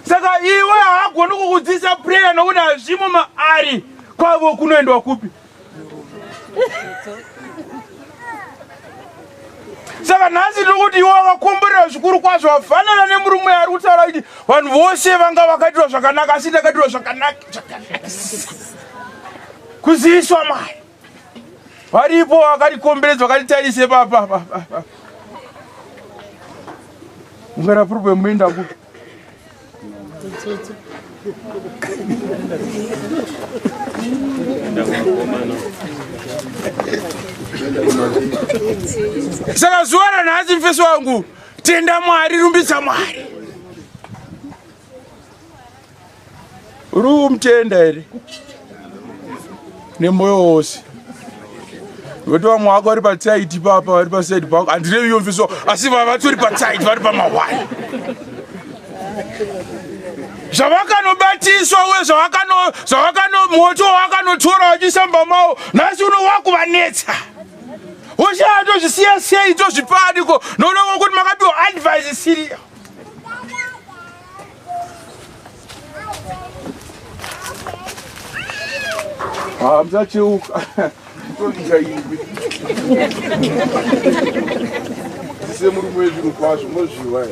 Saka iwe haagoni kukudzidzisa prayer nokuti hazvimo maari. Kwavo kunoendwa kupi? Saka nhasi ndikuti iwe wakakomborera zvikuru kwazvo wafanana nemurume ari kutaura kuti vanhu vose vanga vakaitwa zvakanaka asi ndakaitwa zvakanaka. Kuziviswa Mwari. Varipo vakatikomberedza vakatitarise papa. Mungara problem muenda kupi? Saka zuva ranhasi mfesi wangu tenda Mwari, rumbidza Mwari. Uri kumutenda here nemoyo wose? Nokuti vamwe vako vari patsaiti papa vari pasaidi pako handirevi iyo mfesi wangu asi vatori patsaiti vari pamahwani. Zvavakanobatiswa uye moto wavakanotora vachisamba mavo nhasi uno wakuvanetsa. Uchaatozvisiya sei tozvipadiko noonekwa kuti makapiwa advice siriyo. Musacheuka. Todika iwe. Semurume wezvinhu kwazvo mozviwa.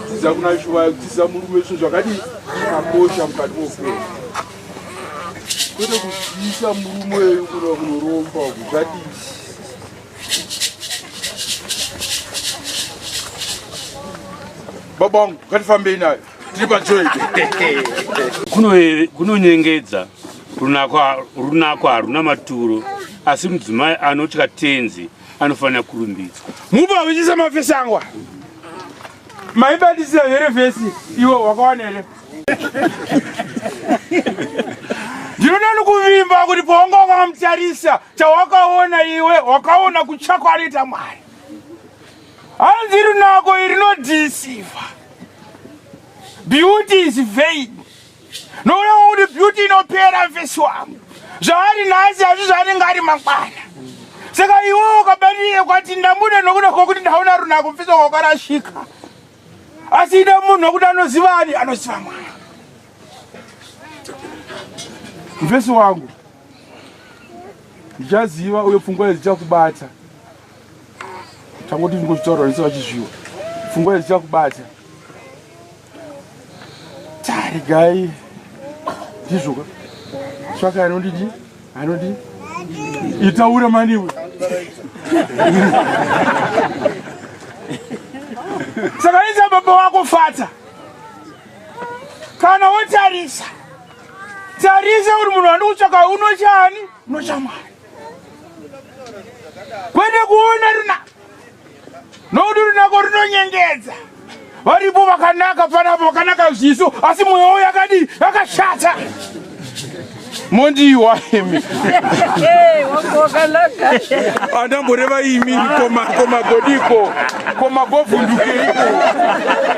Tiza kuna shuva kutisa murume wezvinhu zvakati akosha mukati muupenyu. Kwete kudziisa murume weyu kunoromba zvati baba wangu ngatifambei nayo tiri pajoyi. Kunonyengedza runako haruna maturo asi mudzimai anotya tenzi anofanira kurumbidzwa. Mupawichisa mafesi angu maibadisira here vhesi iwe wakawana here? Ndinoda kuvimba kuti pawanga wakamutarisa chawakaona iwe wakaona kutya kwanoita Mwari. Hanzi runako iri rinodhisiva. Beauty is vain. Noona kuti beauty inopera mfesi wangu. Zvaari nhasi hazvo zvaanenge ari mangwana. Saka iwe ukabatire kwati ndamuda nokuda kwokuti ndaona runako mfesi wangu wakarashika. Asi ida munhu nokuti anozivani anoziva Mwari. Mfesi wangu ndichaziva uye pfungwa dzichakubata. Tangoti ndingotaura ndisina chizviwa. Pfungwa dzichakubata. Gai. Ndizvoka. Tsvaka anondidi. Anondidi. Itaura maniwe. Saka inza baba wako fata. Kana wotarisa. Tarisa uri munhu anotsvaka unochani? Unochamwari. Kwende kuona runa. Nokuti runako runonyengedza. Varipo vakanaka panapo vakanaka zviso asi mwoyo yakadi yakashata. Mondiwa imi. Wakanaka. Andamboreva imi koma godiko. Koma govundukeiko.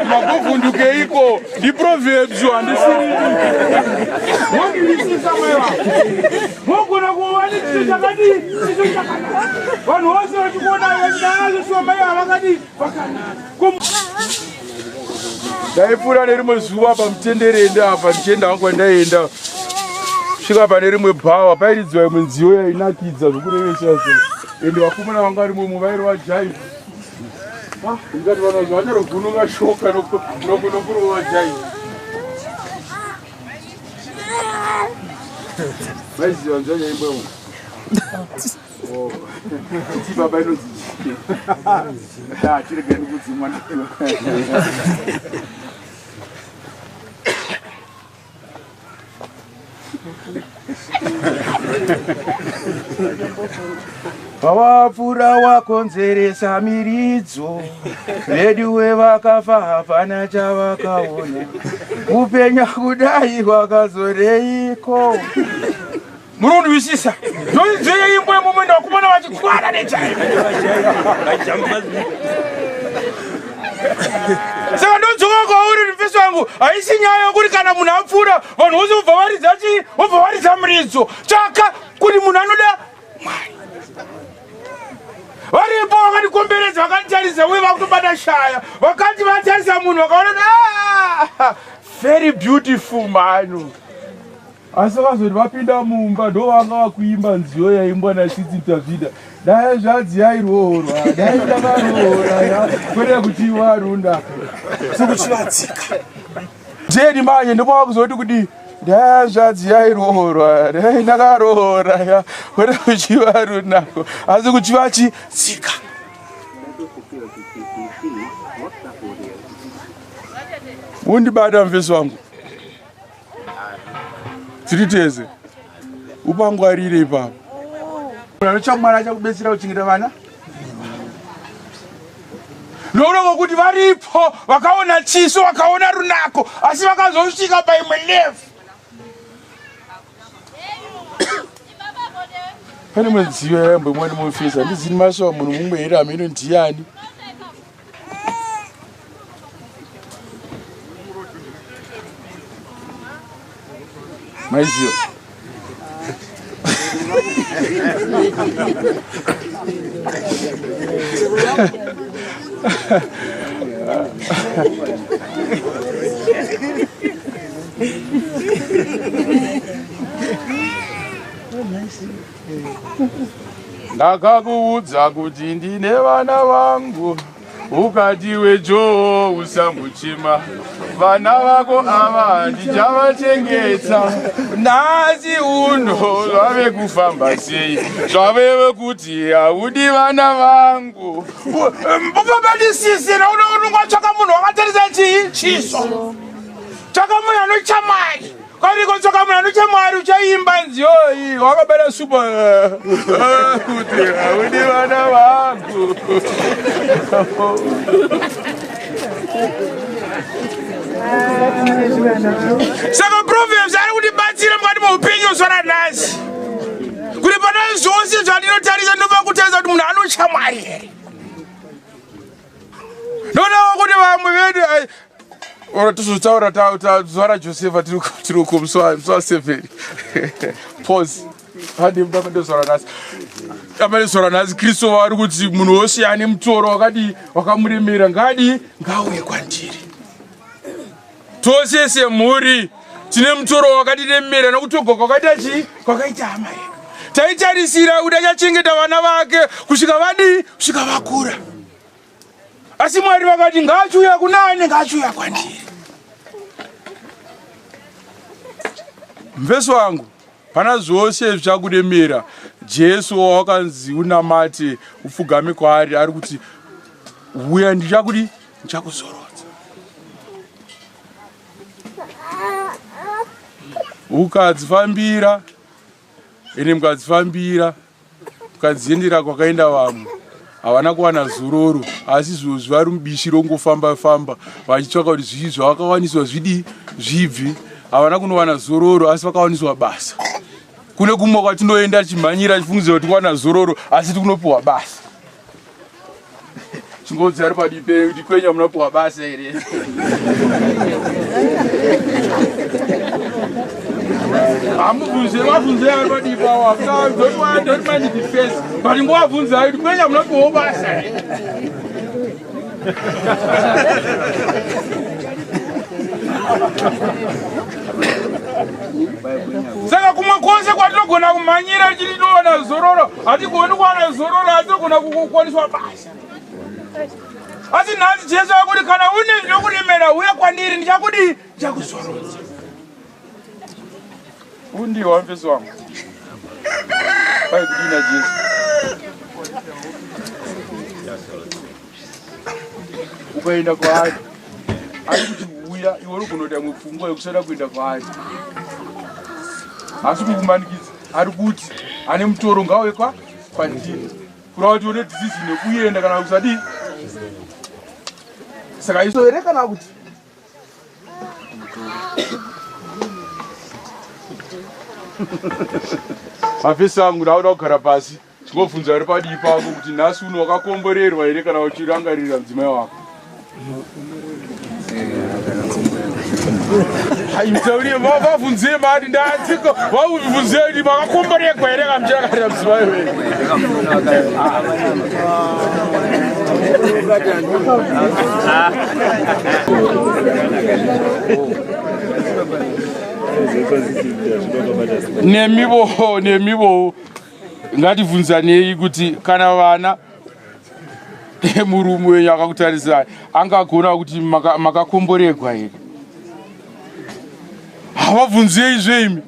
Magovundukeiko. Di proverbs andisiri. Mondilisisa mwewa. Mokona kuwani chiso chakadi. Chiso chakada. Vanhu vose vachikuona vachinazo shoma yavakadi vakanaka. Ndaipfuura nerimwe zuva pamutenderende apa ndichienda wangu kwandaenda. Svika pane rimwe bhawa pairidzwa imwe nziyo yainakidza zvokurevesha zvo. Ende vakomana vanga vari mumwe vairi vajaivha. Ndikati vanhu vacharogunuka shoka nokurova vajaivha. Vaiziva nzvanya imwewo. Ti baba inonzi tirega ndikudzimwa. Pawapfura wakonzeresa miridzo, vedu vevakafa hapana chavakaona, kupenya kudai wakazoreiko. Munondwisisa nzeye imwe mumwe ndakumona vachikwara nechaio. Saka ndodzoka kwauri mufesi wangu haisi nyaya yokuti kana munhu apfuura vanhu vose vobva varidza chii vobva varidza muridzo. Tsvaka kuti munhu anoda Mwari. Varipo vakatikomberedza vakatitarisa uye vakutobata shaya vakati vatarisa munhu vakaona very beautiful manu. Asi vakazoti vapinda mumba ndo vanga vakuimba nziyo yaimbwa naShitsi Davidha. Dai zvanzi yairoorwa, dai ndakaroora, kwete kuti warunda. Sekuchivatsika. Jeni manje ndopava kuzoti kuti dai zvanzi yairoorwa, dai ndakaroora, kwete kuchivarunda. Asi kuchivachitsika. Undibata mufesi wangu. Tiriteze. Upangwarire ipapo. Vanochamwari achakubetsera kuchengeta vana. Nokuti kuti varipo vakaona chiso vakaona runako asi vakazosvika paimwe level. Pane mudziyo yaimbomwani mufesi handizini maswa munhu mumwe here hameno ndiani. Maiziyo. Ndakakuudza kuti ndine vana vangu ukati wejo usambochema. Vana vako ava ndichavachengeta. Nhasi uno zvave kufamba sei zvave kuti haudi vana vangu. Mbobabatisise unongotsvaka munhu wakatarisa chii chiso. Tsvaka munhu anochamwari. Kariko tsvaka munhu anochamwari uchaimba nziyo iyi wakabata supa kuti haudi vana vangu. Saka Proverbs ari kutibatsira mukati muupenyu zvara nhasi. Kuti pane zvose zvandinotarisa ndinofanira kutarisa kuti munhu anochamwari here. Ndodawo kuti vamwe vedu tozotsaura zuva raJosefa tiri kumusuwa 7. Pause. Handimudamandozora nhasi. Amandozora nhasi Kristu vari kuti munhu wose ane mutoro wakadi wakamuremera ngauye kwandiri. Tose semhuri tine mutoro wakatiremera nokutogoka kwakaita chii? Kwakaita hama yedu. Taitarisira kuti achachengeta vana vake kusvika kusvika vakura. Asi Mwari vakati ngaachiuya kunani ngaachiuya kwandiri. mveso wangu pana zvose zvichakuremera. Jesu wakanzi unamate upfugame kwaari ari kuti uya ndichakuzorodza. Ukadzifambira ene mukadzifambira mukadziendera kwakaenda vamwe havana kuwana zororo, asi izvozvi vari mubishi rongofamba-famba vachitsvaka kuti zvii zvavakawaniswa zvibvi. Havana kunowana zororo asi vakawaniswa basa. Kune kumwe kwatinoenda tichimhanyira tichifungidzira kuti kuwana zororo asi tikunopiwa basa. Chingodzi ari padivi penyu kuti kwenya munopiwa basa here? Vabvunzei ari padivi pavo don't mind the face, but ngovabvunzai kuti kwenya munopiwawo basa here? Saka kumwe kwose kwatinogona kumhanyira tichinowana zororo, hatigoni kuwana zororo, hatigona kukwaniswa basa. Asi nhasi Jesu akuti kana une zvinokuremera uya kwandiri ndichakuzorodza. Undiwa mfesi wangu. Pai kudina Jesu. Ukaenda kwaari ari kuti uya iwe uri kunoda mupfungwa yekusada kuenda kwaari. Asi kukumanikidza ari kuti ane mutoro ngauye kwandiri. Kurava kuti une dhizizi nekuenda kana kusadi. Saka iso here kana kuti mafesi angu ndauda kugara pasi chingobvunza uri padivi pako kuti nhasi uno wakakomborerwa here kana uchirangarira mudzimai wako. Haimtauriye vabvunzei mari ndatiko vabvunzei kuti makakomborerwa here kana muchirangarira mudzimai wenyu. Nemivo ngativhunzanei kuti kana vana murume wenyu akakutarisai angagona kuti makakomborerwa here. Havabvunzei zveimi.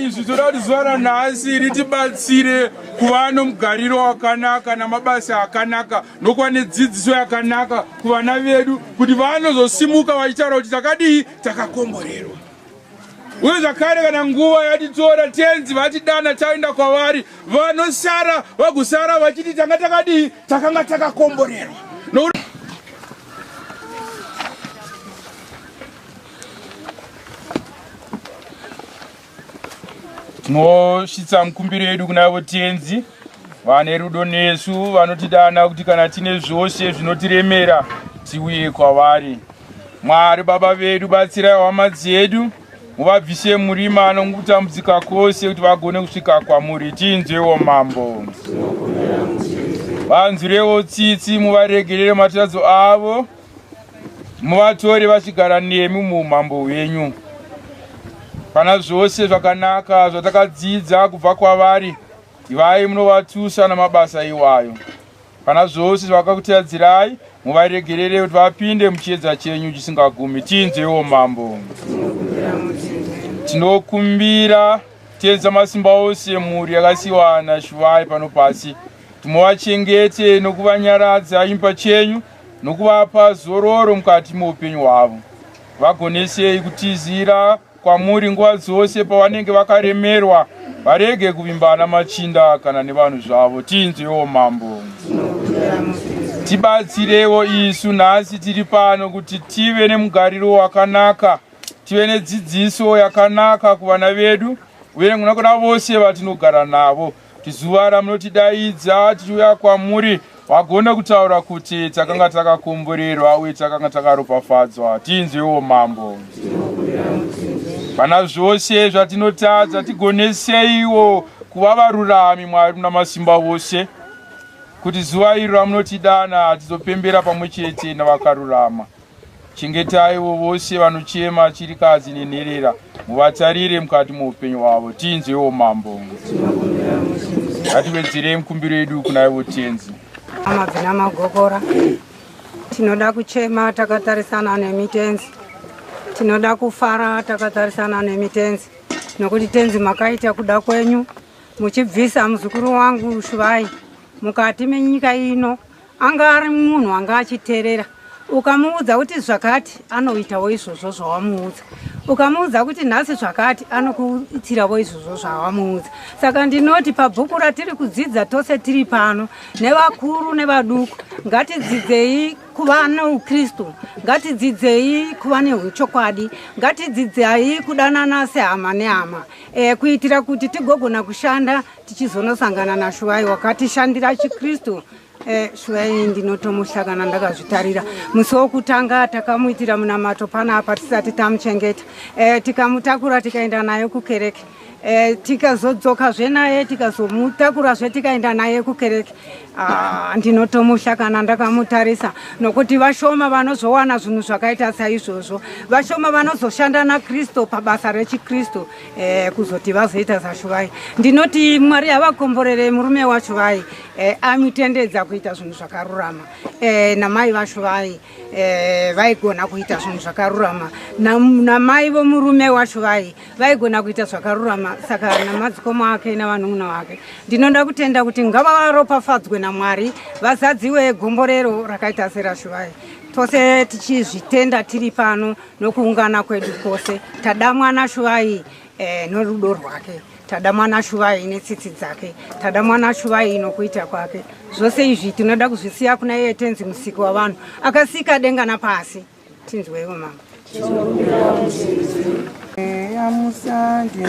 Izvi toda kuti zuva ranhasi ritibatsire kuva nomugariro wakanaka namabasa akanaka nokuva nedzidziso yakanaka kuvana vedu kuti vanozosimuka vachitaura kuti takadii takakomborerwa. Uye zvakare kana nguva yatitora tenzi vatidana taenda kwavari vanosara vagosara vachiti tanga takadii takanga takakomborerwa. Tinosvitsa mukumbiro yedu kunavo tenzi vane rudo nesu vanotidana kuti kana tine zvose zvinotiremera tiuye kwavari. Mwari Baba vedu batsirai hama dzedu muvabvise murima anokutambudzika kwose kuti vagone kusvika kwamuri. Tinzwewo mambo. Vanzwirewo tsitsi muvaregerere matiradzo avo muvatore vachigara nemi muumambo hwenyu. Pana zvose zvakanaka zvatakadzidza kubva kwavari ivai munovatusa namabasa iwayo. Pana zvose zvakakutiradzirai muvaregerere kuti vapinde muchiedza chenyu chisingagumi. Tinzwewo mambo. Tinokumbira tenzi masimba ose mhuri yakasiyiwa naShuvai pano pasi. Tumuvachengete nokuvanyaradza imba chenyu nokuvapa zororo mukati muupenyu hwavo. Vagonesei kutizira kwamuri nguva dzose pavanenge vakaremerwa, varege kuvimbana machinda kana nevanhu zvavo. Tinzwewo mambo. Tibatsirewo isu nhasi tiri pano kuti tive nemugariro wakanaka, tive nedzidziso yakanaka kuvana vedu uye kuna vose vatinogara navo. Tizuva ramunotidaidza tichiuya kwamuri vagona kutaura kuti takanga takakomborerwa uye takanga takaropafadzwa. Tinzwewo mambo. Pana zvose zvatinotadza tigoneseiwo kuva varurami Mwari namasimba vose, kuti zuva iro ramunotidana tizopembera pamwe chete navakarurama. Chengetaiwo vose vanochema chirikadzi nenherera muvatarire mukati muupenyu hwavo. Tinzwewo mambo. Ngatiwedzerei mukumbiro yedu kuna ivo tenzi. Amabvina magokora tinoda kuchema takatarisana nemitenzi, tinoda kufara takatarisana nemitenzi, nokuti tenzi makaita kuda kwenyu muchibvisa muzukuru wangu Shuvai mukati menyika ino. Anga ari munhu anga achiteerera, ukamuudza kuti zvakati anoitawo izvozvo zvawamuudza, ukamuudza kuti nhasi zvakati anokuitirawo izvozvo zvawamuudza. Saka ndinoti pabhuku ratiri kudzidza tose tiri pano, nevakuru nevaduku, ngatidzidzei kuva neukristu, ngatidzidzei kuva neuchokwadi, ngatidzidzei kudanana sehama nehama, kuitira kuti tigogona kushanda tichizonosangana naShuvai wakatishandira chikristu. Shuvai ndinotomushakana ndakazvitarira. Musi wokutanga takamuitira munamato panapa tisati tamuchengeta, tikamutakura tikaenda naye kukereke, tikazodzokazve naye tikazomutakurazve tikaenda naye kukereke. Ndinotomushakana ndakamutarisa, nokuti vashoma vanozowana zvinhu zvakaita saizvozvo, vashoma vanozoshanda naKristu pabasa rechikristu kuzoti vazoita saShuvai. Ndinoti Mwari avakomborere murume waShuvai, amutendedza kuita zvinhu zvakarurama, namai vaShuvai vaigona kuita zvinhu zvakarurama, namai vomurume waShuvai vaigona kuita zvakarurama. Saka namadzikoma ake navanun'una vake ndinoda kutenda kuti ngavaropafadzwe naMwari, vazadziwe gomborero rakaita seraShuvai. Tose tichizvitenda tiri pano nokuungana kwedu kwose, tada mwana Shuvai norudo rwake, tada mwana Shuvai netsitsi dzake, tada mwana Shuvai nokuita kwake. Zvose izvi tinoda kuzvisiya kuna iye tenzi musiki wavanhu akasika denga napasi. Tinzweiwo mama. Musande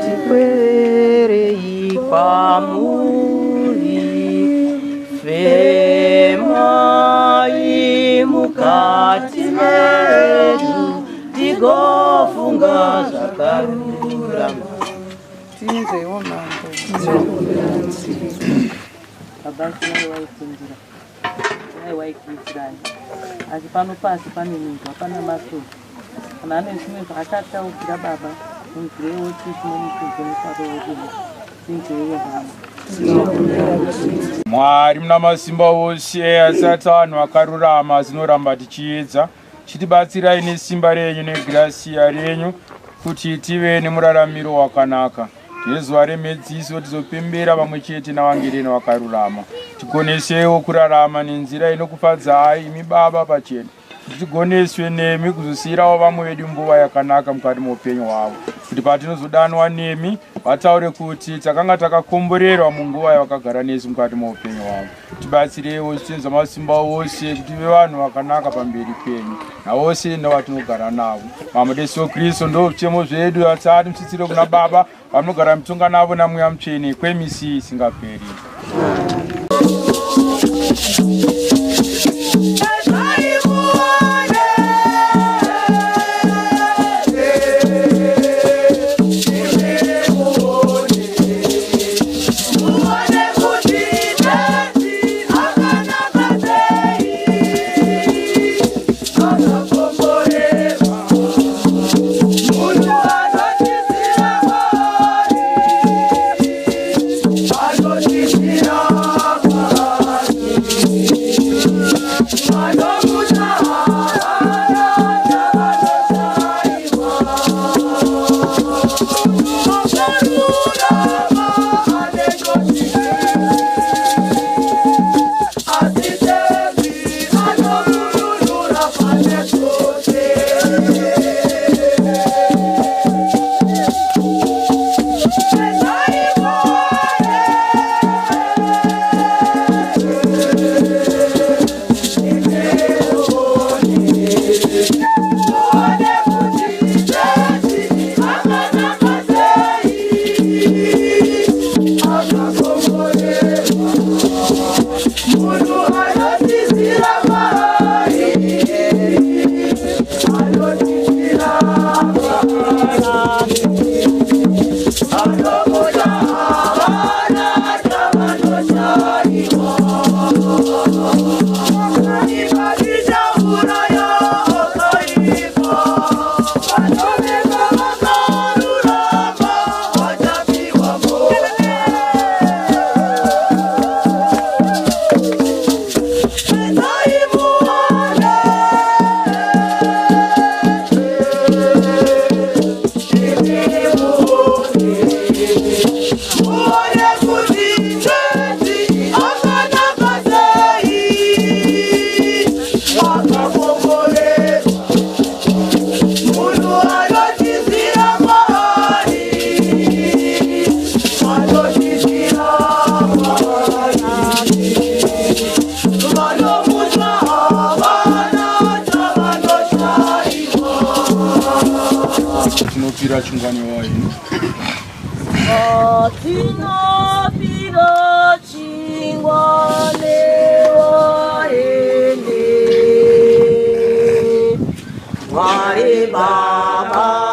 chikwerei kwamuri femai mukati medu tigofunga zvakarurama. Tinzeiwo mambo. Abasi naye waifundira, naye waikuitirai, asi pano pasi pane muntu hapana masoko. Kana ane zvimwe zvaachataukira baba munzwirewo tisu nomufudze mufaro wedu. Tinzeiwo mama. Mwari muna masimba ose, asati anhu akarurama zinoramba tichiedza, chitibatsirai nesimba renyu negrasiya renyu kuti tive nemuraramiro wakanaka. Yezuva remedziso tizopembera pamwe chete navangireni vakarurama, tigonesewo kurarama nenzira inokufadzai imi Baba pachena, tigoneswe nemi kuzosiyirawo vamwe vedu nguva yakanaka mukati muupenyu hwavo, kuti patinozodanwa nemi vataure kuti takanga takakomborerwa munguva yavakagara nesu mukati muupenyu hwavo. Tibatsirewo tichitenza masimba ose kuti tive vanhu vakanaka pamberi penyu navose navatinogara navo. Mambo Yesu Kristu ndo zvichemo zvedu, asati mutsitsire kuna Baba vanogara mutonga navo naMweya Mutsvene kwemisi isingaperi. Yeah. chingwane waini tinopira chingwane waini Mwari Baba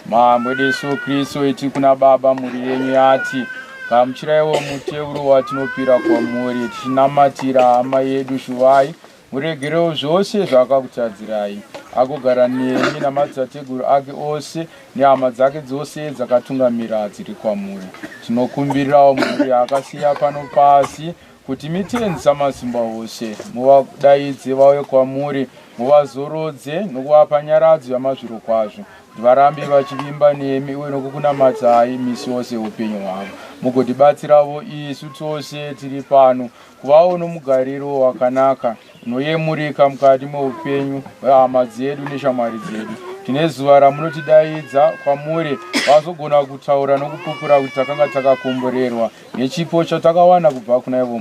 Mambo Yesu Kristo iti kuna Baba muri yenyu yati gamuchiraiwo muteuro watinopira kwamuri tichinamatira hama yedu Shuvai muregerewo zvose zvakakutadzirai agogara nemi namadzitateguru ake ose nehama dzake dzose dzakatungamira dziri kwamuri tinokumbirirawo muri akasiya pano pasi kuti mitenzi samasimba ose muvadaidze vauye kwamuri muvazorodze nokuvapa nyaradzo yamazviro kwazvo kuti varambe vachivimba nemi uye nokukunamatai misi yose upenyu hwavo mugotibatsirawo isu tose tiri pano kuvawo nomugariro wakanaka unoyemurika mukati meupenyu hwehama dzedu neshamwari dzedu tine zuva ramunotidaidza kwamuri vazogona kutaura nokupupura kuti takanga takakomborerwa nechipo chatakawana kubva kuna ivo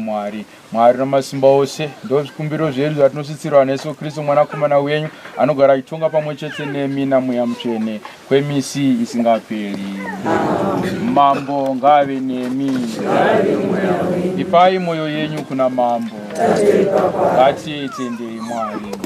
Mwari namasimba ose ndozvikumbiro zvedu zvatinositsirwa naYesu Kristu mwanakomana wenyu anogara achitonga pamwe chete nemi naMweya Mutsvene kwemisi isingaperi. Mambo ngave nemi, ipai mwoyo yenyu kuna mambo, ngatiitendei Mwari.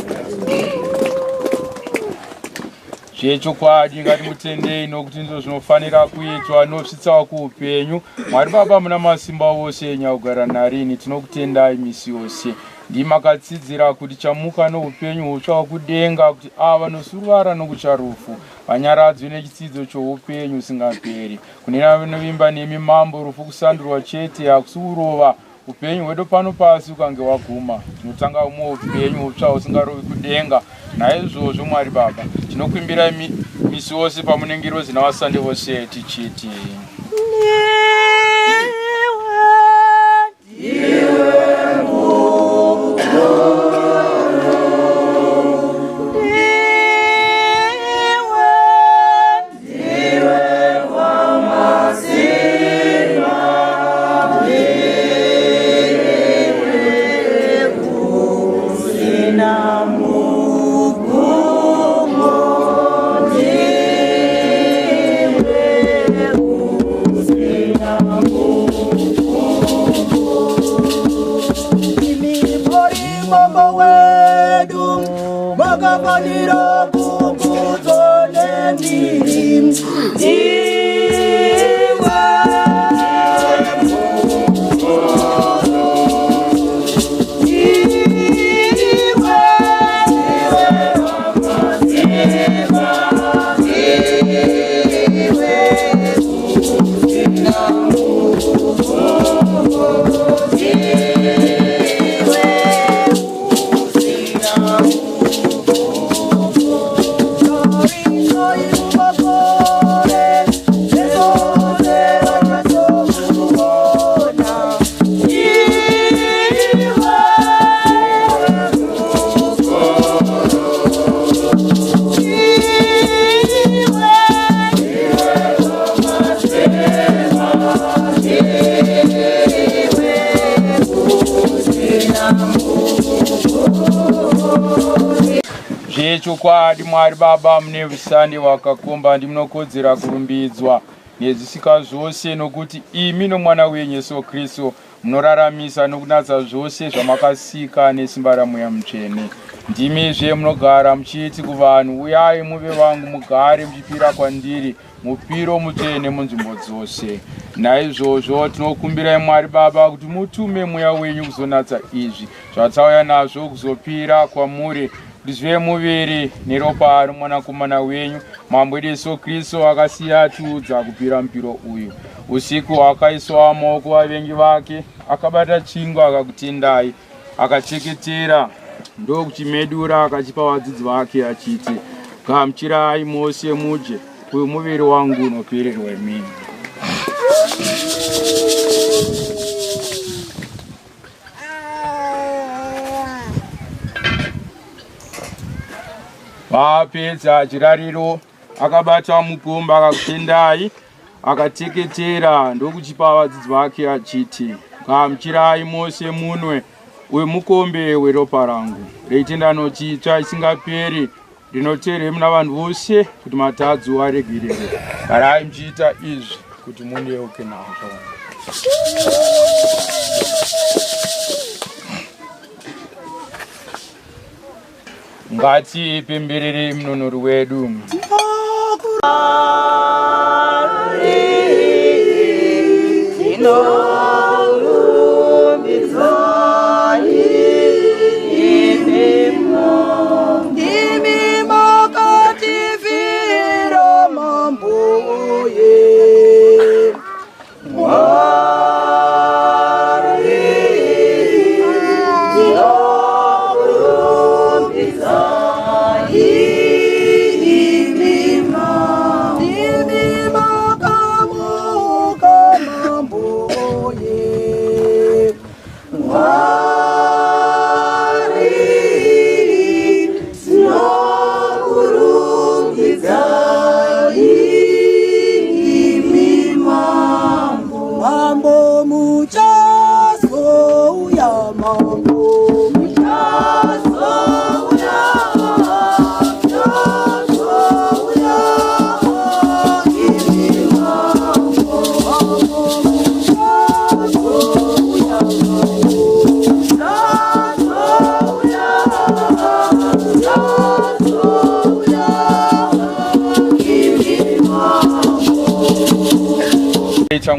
Zvechokwadi ngatimutendei nokuti ndizvo zvinofanira kuitwa nosvitsawo kuupenyu. Mwari Baba muna masimba ose enyagara narini tinokutendai misi yose. Ndimakatsidzira kuti chamuka noupenyu hutsva kudenga kuti ava nosuruvara nokucharufu vanyaradzwe nechitsidzo choupenyu usingaperi. Kunena vanovimba nemi mambo rufu kusandurwa chete hakusi kurova upenyu hwedu pano pasi ukange waguma tinotanga umwe upenyu hutsva usingarovi kudenga. Naizvozvo Mwari Baba tinokuimbirai misi yose pamunenge rozi navasandi vose tichiti Amen. Nechokwadi Mwari Baba mune usandi hwakakomba ndimunokodzera kurumbidzwa nezvisika zvose nokuti imi nomwana wenyu Yesu Kristu munoraramisa nokunatsa zvose zvamakasika nesimba raMweya Mutsvene. Ndimizve munogara muchiti kuvanhu, uyai muve vangu, mugare muchipira kwandiri mupiro mutsvene munzvimbo dzose. Naizvozvo tinokumbirai Mwari Baba kuti mutume Mweya wenyu kuzonatsa izvi zvatsauya nazvo kuzopira kwamuri, zvive muviri neropa romwanakomana wenyu Mambo Yesu Kristu akasiyatiudza kupira mupiro uyu. Usiku akaiswa maoko vavengi vake, akabata chingwa akakutendai, akacheketera ndokuchimedura akachipa vadzidzi vake achiti, gamuchirai mose mudye, uyu muviri wangu unopererwa imi. Vapedza chirariro akabata mukombe akakutendai, akateketera ndokuchipa vadzidzi vake achiti, gamuchirai mose munwe, uyu mukombe weropa rangu reitendano chitsva isingaperi, rinoteerwa muna vanhu vose kuti matadzo aregererwe. Garai muchiita izvi kuti mundeuke nazvo. Ngatipemberere mununuri wedu.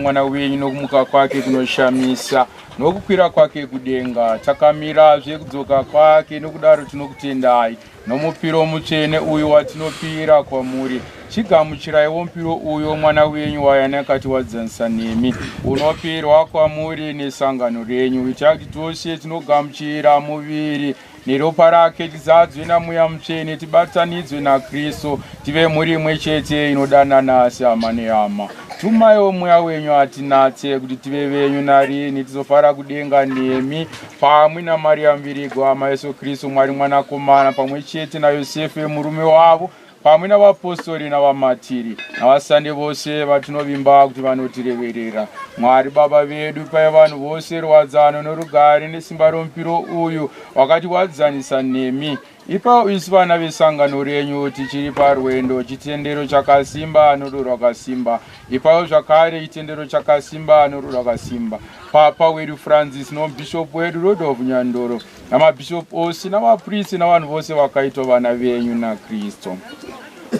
Mwana wenyu nokumuka kwake kunoshamisa nokukwira kwake kudenga, takamirazve kudzoka kwake, nokudaro tinokutendai nomupiro mutsvene uyu watinopira kwamuri. Chigamuchiraiwo mupiro uyu mwana wenyu wayanakati wadzanisa nemi, unoperwa kwamuri nesangano renyu. Itai tose tinogamuchira muviri neropa rake, tizadzwe naMweya Mutsvene, tibatanidzwe naKristu, tive muri imwe chete inodanana sehama nehama. Tumaiwo Mweya wenyu atinatse kuti tive venyu narini, tizofara kudenga nemi pamwe naMaria Mvirigwa, ama Yesu Kristu Mwari Mwanakomana, pamwe chete naYosefe murume wavo, pamwe navapostori navamatiri navasande vose vatinovimba kuti vanotireverera. Mwari Baba vedu, pai vanhu vose rwadzano norugare nesimba romupiro uyu wakati wadzanisa nemi. Ipapo isu vana vesangano renyu tichiri parwendo, chitendero chakasimba norudo rwakasimba. Ipapo zvakare chitendero chakasimba norudo rwakasimba. Papa wedu Francis nomubhishopu wedu Rodolphe Nyandoro, namabhishopu ose navaprista navanhu vose vakaitwa vana venyu naKristu.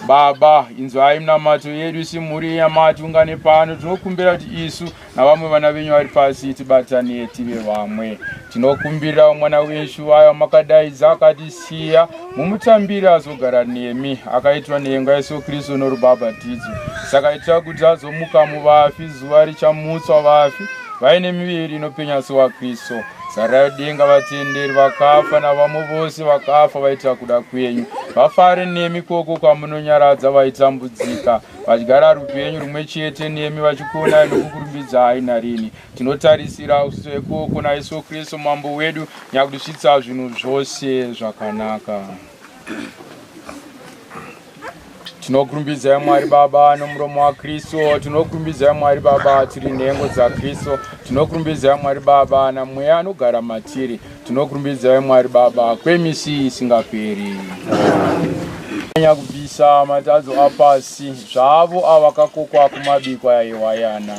Baba, inzwai minamato yedu simuri yamati ungane pano. Tinokumbira kuti isu navamwe vana venyu vari pasi tibatane tive vamwe. Tinokumbira mwana wenyu wayo makadaidza akatisiya, mumutambira azogara nemi, akaitwa nehengo yaYesu Kristu norubhabhatidzo. Saka itai kuti azomuka muvafi, zuva richamutswa vafi vaine miviri inopenya sewaKristu. Sarai denga vatenderi vakafa navamwe vose vakafa vaitira kuda kwenyu, vafare nemi koko kwamunonyaradza vaitambudzika, vachigara rupenyu rumwe chete nemi, vachikonai nokukurumbidzai narini. Tinotarisira usiku ikoko naYesu Kristu mambo wedu, nyakutisvitsa zvinhu zvose zvakanaka. Tinokurumbidzai Mwari Baba nomuromo waKristu, tinokurumbidzai Mwari Baba tiri nhengo dzaKristu, tinokurumbidzai Mwari Baba namweya anogara matiri, tinokurumbidzai Mwari Baba kwemisi isingaperi. Nyanya kubvisa matadzo apasi zvavo avakakokwa kumabiko aiwayana.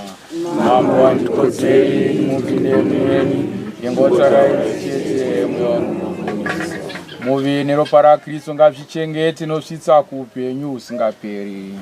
Mambo wandikodzei muvinemi yengotarai chete mwoyo muvi neropa raKristu ngazvichengete nosvitsa kuupenyu husingaperi.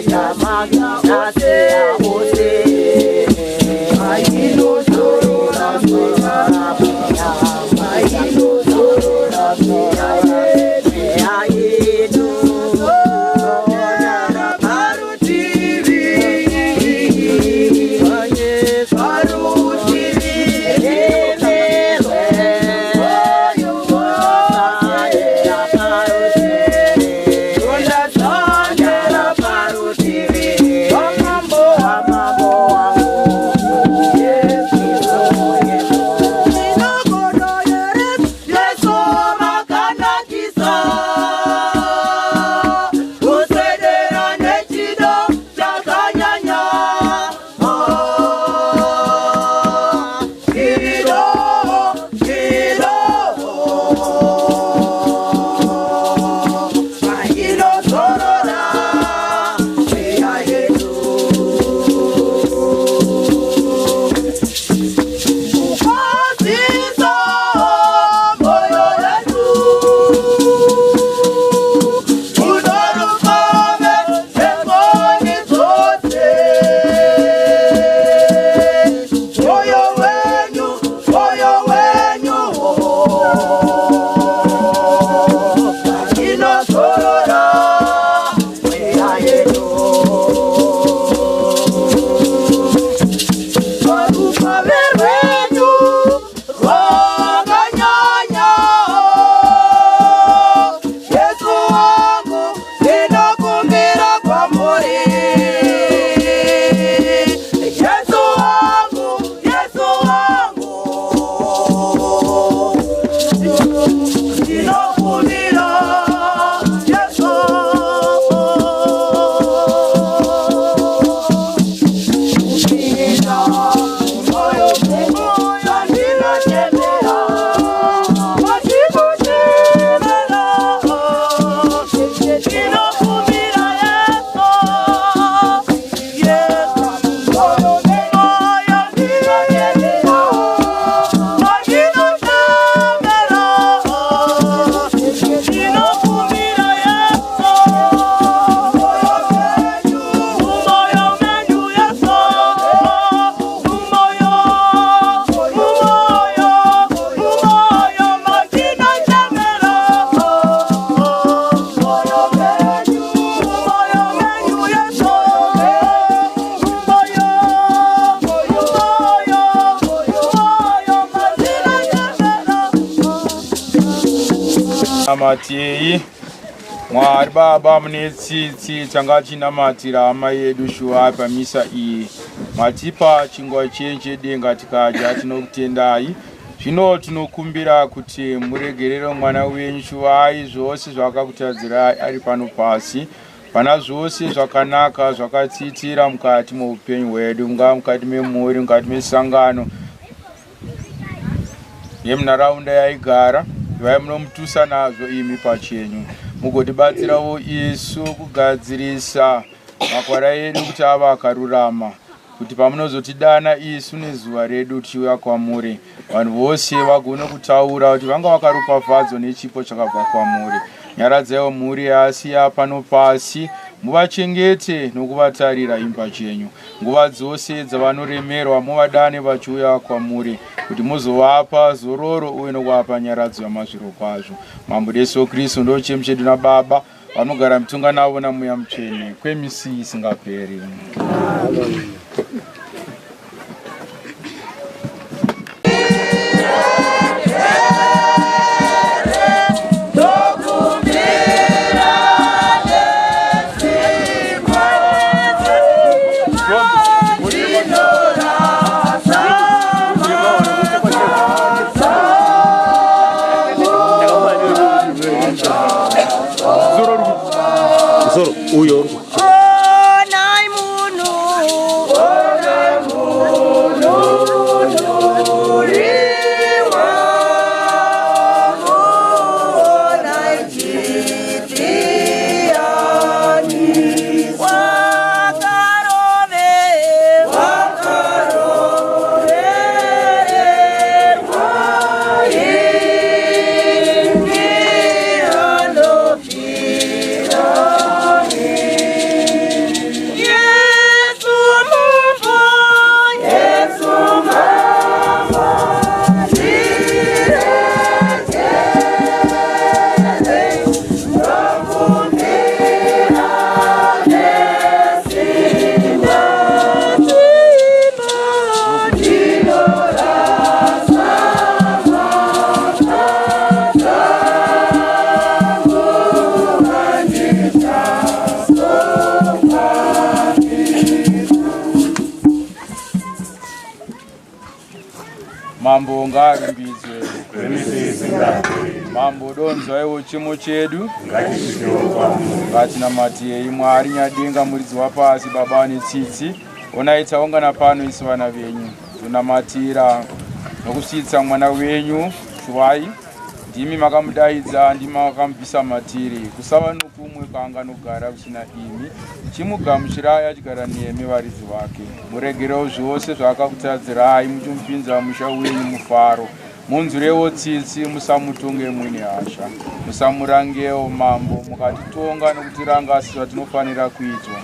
Shama, Ngatinamatei Mwari Baba mune tsitsi tangachinamatira hama yedu Shuwai pamisa iyi. Matipa chingwa chenje denga tikadya tinokutendai. Zvino tinokumbira kuti muregerere mwana wenyu Shuwai zvose zvakakutadzirai ari pano pasi. Pana zvose zvakanaka zvakatsitira mukati muupenyu hwedu, mukati memhuri, mukati mesangano yemunharaunda yaigara, vai munomutusa nazvo imi pachenyu. Mugotibatsirawo isu kugadzirisa makwara edu kuti ava akarurama, kuti pamunozotidana isu nezuva redu tichiuya kwamuri, vanhu vose vagone kutaura kuti vanga vakaropafadzwa nechipo chakabva kwamuri. Nyaradzaiwo mhuri yasiya pano pasi, muvachengete nokuvatarira imba chenyu. Nguva dzose dzavanoremerwa muvadane vachiuya kwamuri, kuti muzovapa zororo uye nokuvapa nyaradzo yamazviro kwazvo. Mambo Jesu Kristu ndo chemu chedu naBaba, vanogara mutonga navo naMweya Mutsvene kwemisi isingaperi. Amen. Mambo ngarimbidzwe, Mambo donzwaiwo chimo chedu, ngatinamatirei Mwari nyadenga muridzi wapasi, Baba ane tsitsi, onai taungana pano isu vana venyu, tonamatira nokusvitsa mwana wenyu Shuwai. Ndimi makamudaidza, ndimi makamubvisa matiri, kusava nokumwe kwaanganogara kusina imi. Chimugamuchirai achigara nemi varidzi vake. Muregerewo zvose zvaakakutadzirai, muchimupinza musha wenyu mufaro. Munzwirewo tsitsi, musamutonge muine hasha. Musamurangewo Mambo, mukatitonga nokutiranga asi zvatinofanira kuitwa.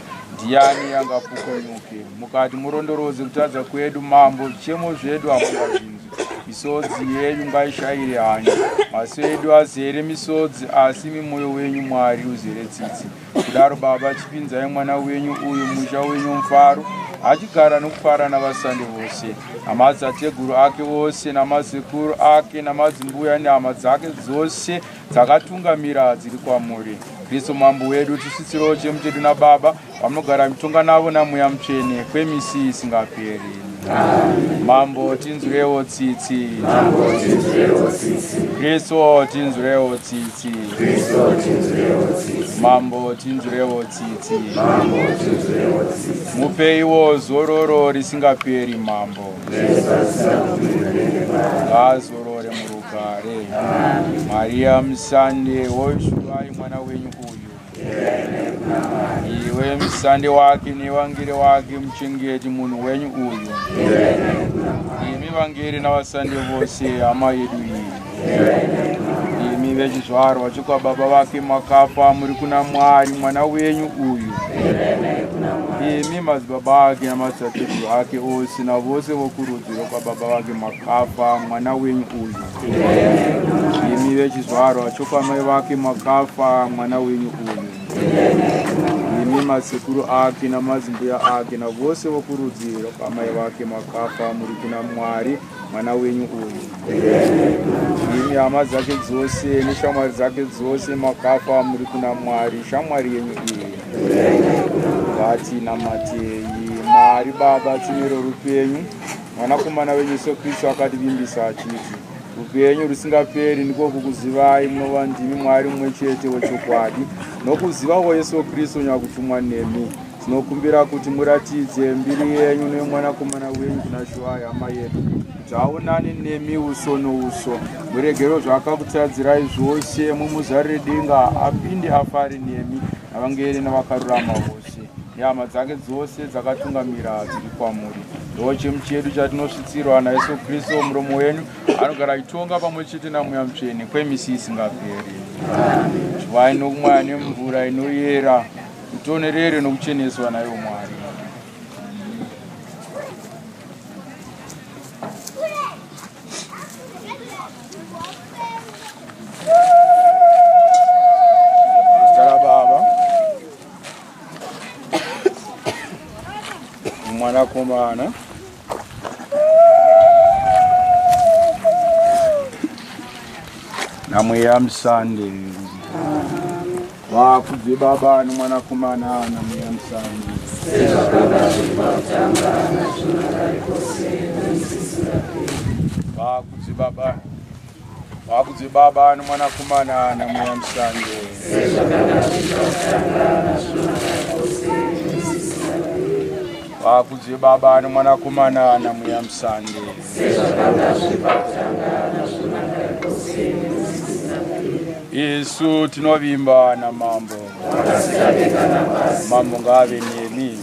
Ndiani angapokonyuke? Mukati murondoroze kutadza kwedu Mambo, zvichemo zvedu hamungazinzwi. Misodzi yenyu ngaishayire hanya, maso edu azere misodzi, asi mimoyo wenyu Mwari uzere tsitsi. Kudaro Baba, chipinzai mwana wenyu uyu musha wenyu mufaro, achigara nokufara navasandi vose, namadzitateguru ake vose, namazekuru ake, namadzimbuya nehama dzake dzose dzakatungamira dziri kwamuri. Kristu Mambo wedu, tisvitsirewo chemu chedu naBaba, vamunogara mutonga navo naMweya Mutsvene kwemisi isingaperi. Mambo tinzwirewo tsitsi, Kristu tinzwirewo tsitsi, Mambo tinzwirewo tsitsi, mupeiwo zororo risingaperi Mambo, ngazorore murugare. Maria musande woShuwai mwana wenyu uyu, iwe musande wake nevangeri wake, muchengeti munhu wenyu uyu, imi vangeri navasande vose hama yedu iyi, imi vechizvarwa chokwababa vake makafa muri kuna Mwari mwana wenyu uyu, imi madzibaba ake namadzitateguru ake ose navose vokurudzi rwokwababa vake makafa mwana wenyu uyu, imi vechizvarwa chokwamai vake makafa mwana wenyu uyu, imi madzikuru ake namadzimbuya ake navose vokurudzi rwaamai vake makafa muri kuna Mwari mwana wenyu uyu. Imi hama dzake dzose neshamwari dzake dzose makafa muri kuna Mwari shamwari yenyu iyi. Ngatinamatei. Mwari Baba tsiniro rupenyu, mwanakomana wenyu Yesu Kristu akativimbisa achiti upenyu rusingaperi ndiko kukuzivai munova ndimi Mwari mumwe chete wechokwadi nokuzivawo Yesu Kristu nyakutumwa nemi. Tinokumbira kuti muratidze mbiri yenyu nemwanakomana wenyu kuna Shuhai hama yedu kuti aonane nemi uso nouso. Muregero zvaakakutadzirai zvose mumuzarire denga apinde afare nemi navangeri navakarurama vose. Nyama dzake dzose dzakatungamira dziri kwamuri. Ndo chemu chedu chatinosvitsirwa naYesu Kristu muromo wenyu anogara itonga pamwe chete naMweya Mutsvene kwemisi isingaperi. Chivai nokumwa nemvura inoyera utonerere nokucheneswa nayo Mwari. Mwanakomana naMweya Musande. Vakudze Baba nomwanakomana naMweya Musande. Vakudze Baba nomwanakomana naMweya Musande. Vakudze Baba nomwanakomana naMweya Musande. Yesu tinovimba namambo. Mambo ngave nemi.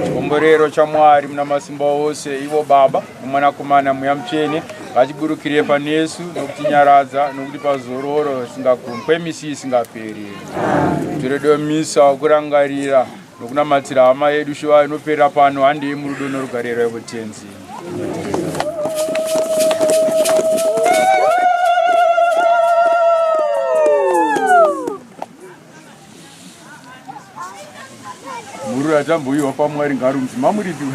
Chikomborero chaMwari muna masimba ose ivo Baba nomwanakomana naMweya Mutsvene ngachiburukire pane Yesu nokutinyaradza nokutipa zororo risingagumi kwemisi isingaperi. Tiredo misa kurangarira nokunamatira hama yedu Shuhai inopera pano handei murudo norugariro rwetenzi. Mururu atamboiwa paMwari ngarumzi mamuridi.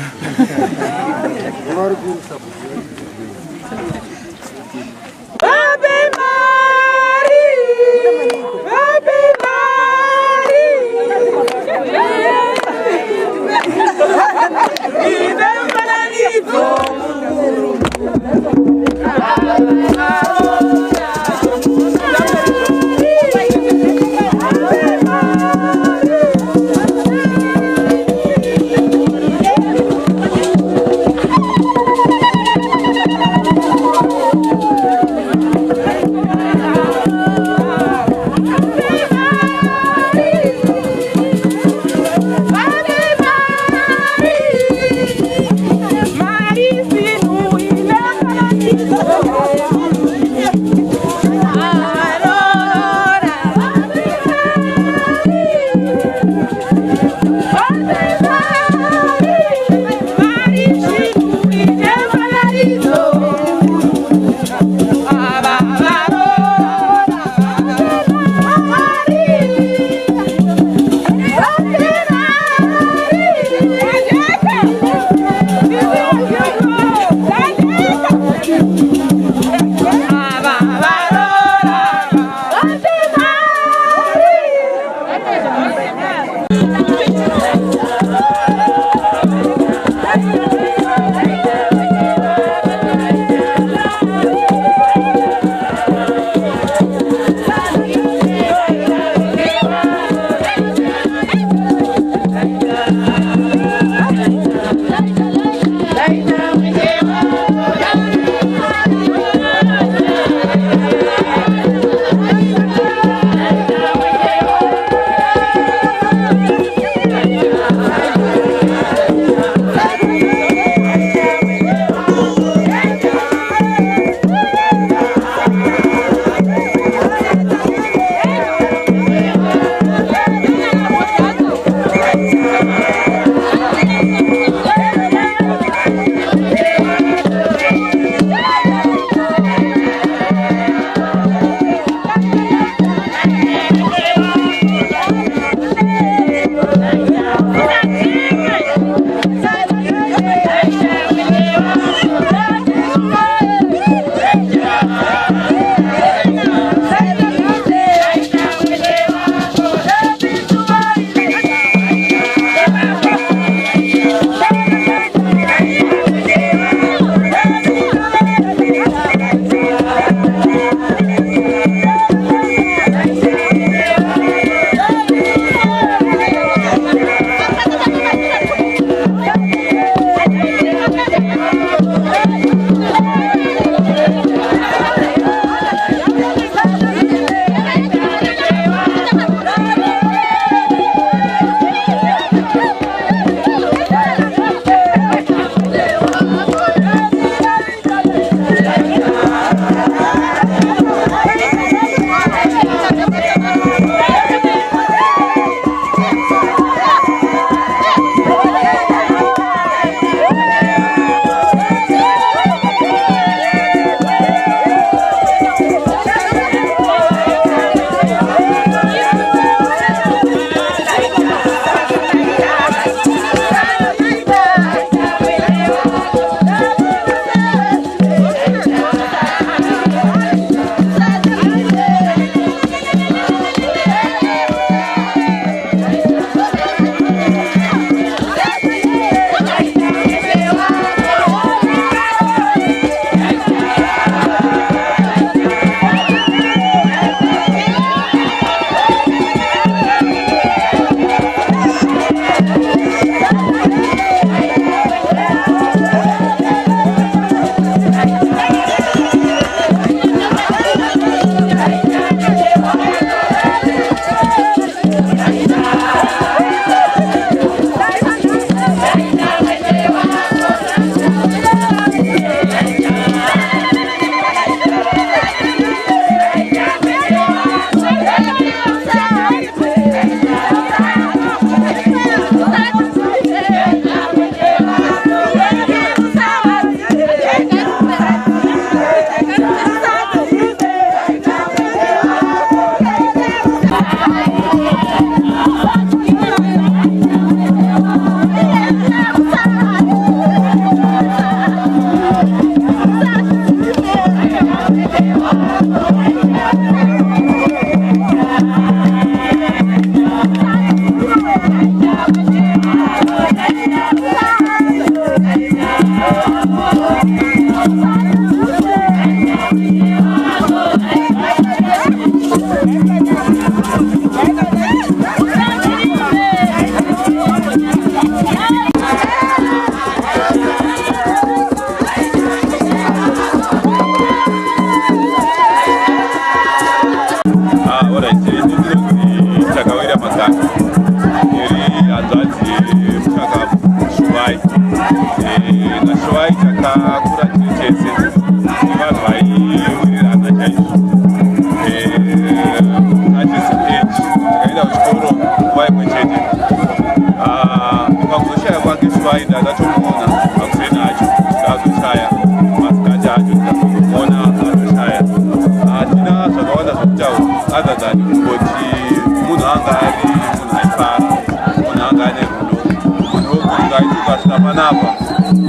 panapa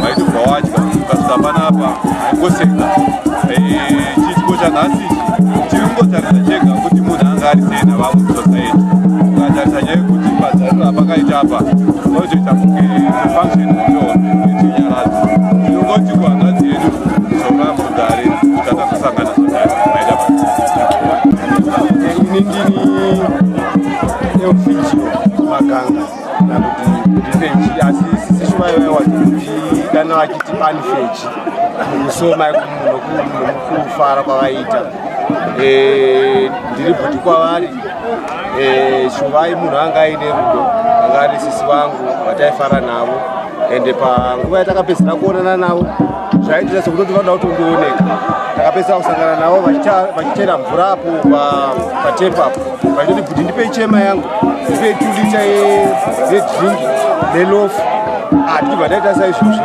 waitobva wadya ukasvika panapa haingoseka chiitiko chanhasi chiri kungotarisa chega kuti munhu anga ari sei navamwe musociety. Ukatarisa nyaya yekuti padzarira pakaita apa unozoita kunge function etinyaradzo inongoti kuhangadzi yedu zora mugare kutanga kusangana zvakare maita inindini eufijio maganga nakuti ndifeji asi sishuwaiwaiwa kuti dana vachiti pani feji mukusoma nokufara kwavaita ndiri bhuti kwavari shuvai munhu anga aine rudo anga ari sisi vangu vataifara navo ende panguva yatakapedzera kuonana navo zvaiitira sekutoti vanoda kutondooneka takapedzera kusangana navo vachichera mvura apo patepu apo vachitoti bhuti ndipei chema yangu ndipei 2 lita yedringi nelofu tichibva taita saizvozvo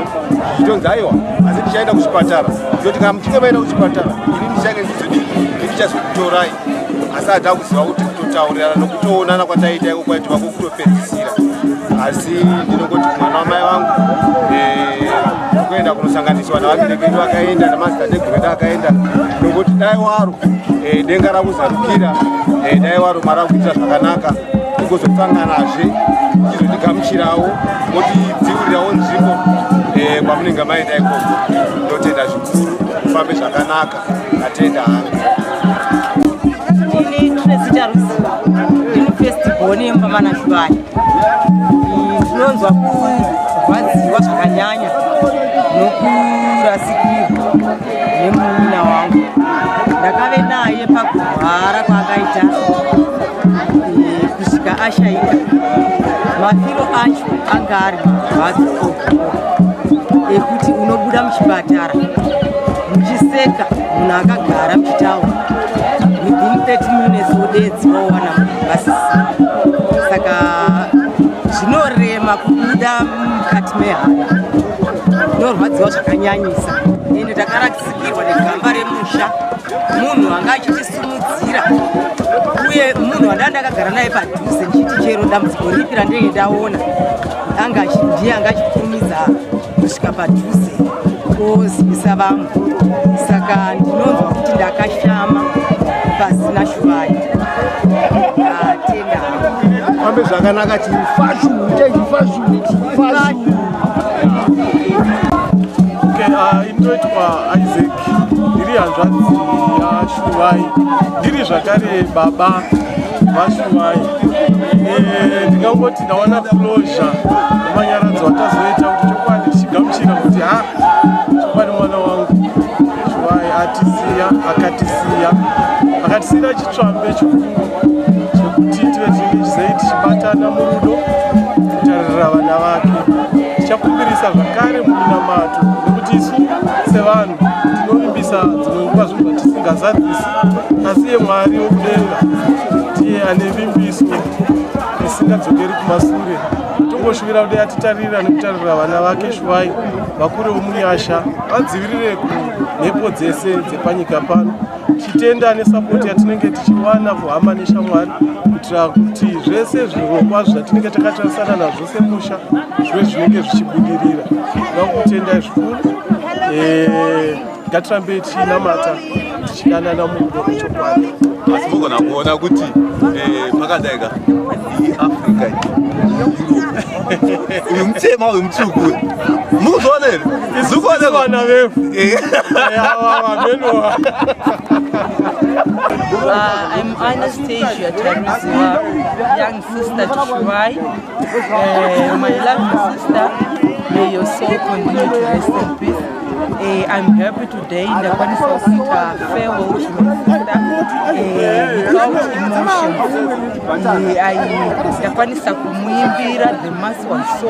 zvichitonzi aiwa asi ndichaenda kuchipatara ndoti kana muchinge maenda kuchipatara ini ndichange ndichazokutorai asi hata kuziva kuti kutotaurirana nokutoonana kwataita iko kwaitwa kukutopedzisira asi ndinongoti mwana wamai vangu kuenda kunosanganiswa navabereki vedu vakaenda namadzitateguru edu akaenda ndinongoti dai waro denga rakuzarukira dai waro mari akuitira zvakanaka tigozosanganazve tizotigamuchirawo motidziurirawo nzvimbo kwamunenge maenda ikoko. Ndotenda zvikuru kufambe zvakanaka atenda hangu. Zita Ruziva ndini festibhoni yemupamana Shuvai. Ndinonzwa kurwadziwa zvakanyanya nokurasikirwa nemunun'una wangu. Ndakave naye pakurwara kwaakaita kusvika ashaika. Mafiro acho anga ari marwadzo ekuti unobuda muchipatara muchiseka munhu akagara muchitaura within 30 minutes udedzi wawana basisi. Saka zvinorema kubuda mukati mehana, ndinorwadziwa zvakanyanyisa. Ende takarasikirwa negamba remusha, munhu anga achitisimudzira uye munhu wandanga ndakagara naye padhuze ndichiti chero dambudziko ripi randenge ndaona ndiye anga achikurumidza kusvika padhuze kozivisa vamwe. Saka ndinonzwa kuti ndakashama pasina Shuvai. Atenda fambe zvakanaka chifashu chifashu. Inoitwa Isaac, ndiri hanzvadzi yaShuvai, ndiri zvakare baba vaShuvai. Ndingangoti ndawana closure nemanyaradzi watazoita kuti chokwadi tichigamuchira kuti chokwadi mwana wangu Shuvai akatisiyira chitsvambe chikuru chekuti tive tinenge tichibatana murudo kutarira vana vake. Tichakumbirisa zvakare muminamato nekuti isu sevanhu tinovimbisa dzimwe nguva zvinhu zvatisingazadzisi, asi yeMwari wokudenga ndiye ane vimbiso isingadzokeri kumashure. Tomboshuwira kuti atitarira nekutarira vana vake Shuvai vakure munyasha, vadzivirire kumhepo dzese dzepanyika pano, tichitenda nesapoti yatinenge tichiwana kuhama neshamwari kuitira kuti zvese zvirongwa zvatinenge takatarisana nazvo semusha zvive zvinenge zvichibudirira. Ndakutendai zvikuru, ngatirambe tinamata tichidanana murudo nechokwadi. Asi mugona kuona kuti pakadaika iAfrica uyu mutema uyu mutsvuku mukuzoona here izukwana vefu vamenwa. I'm Anastasia Taruziva, young sister to Shuvai. My lovely sister, may your soul continue to rest in peace. I'm happy today in the Kwanisosita farewell to my sister without emotions. Ndakwanisa kumuimbira, the mass was so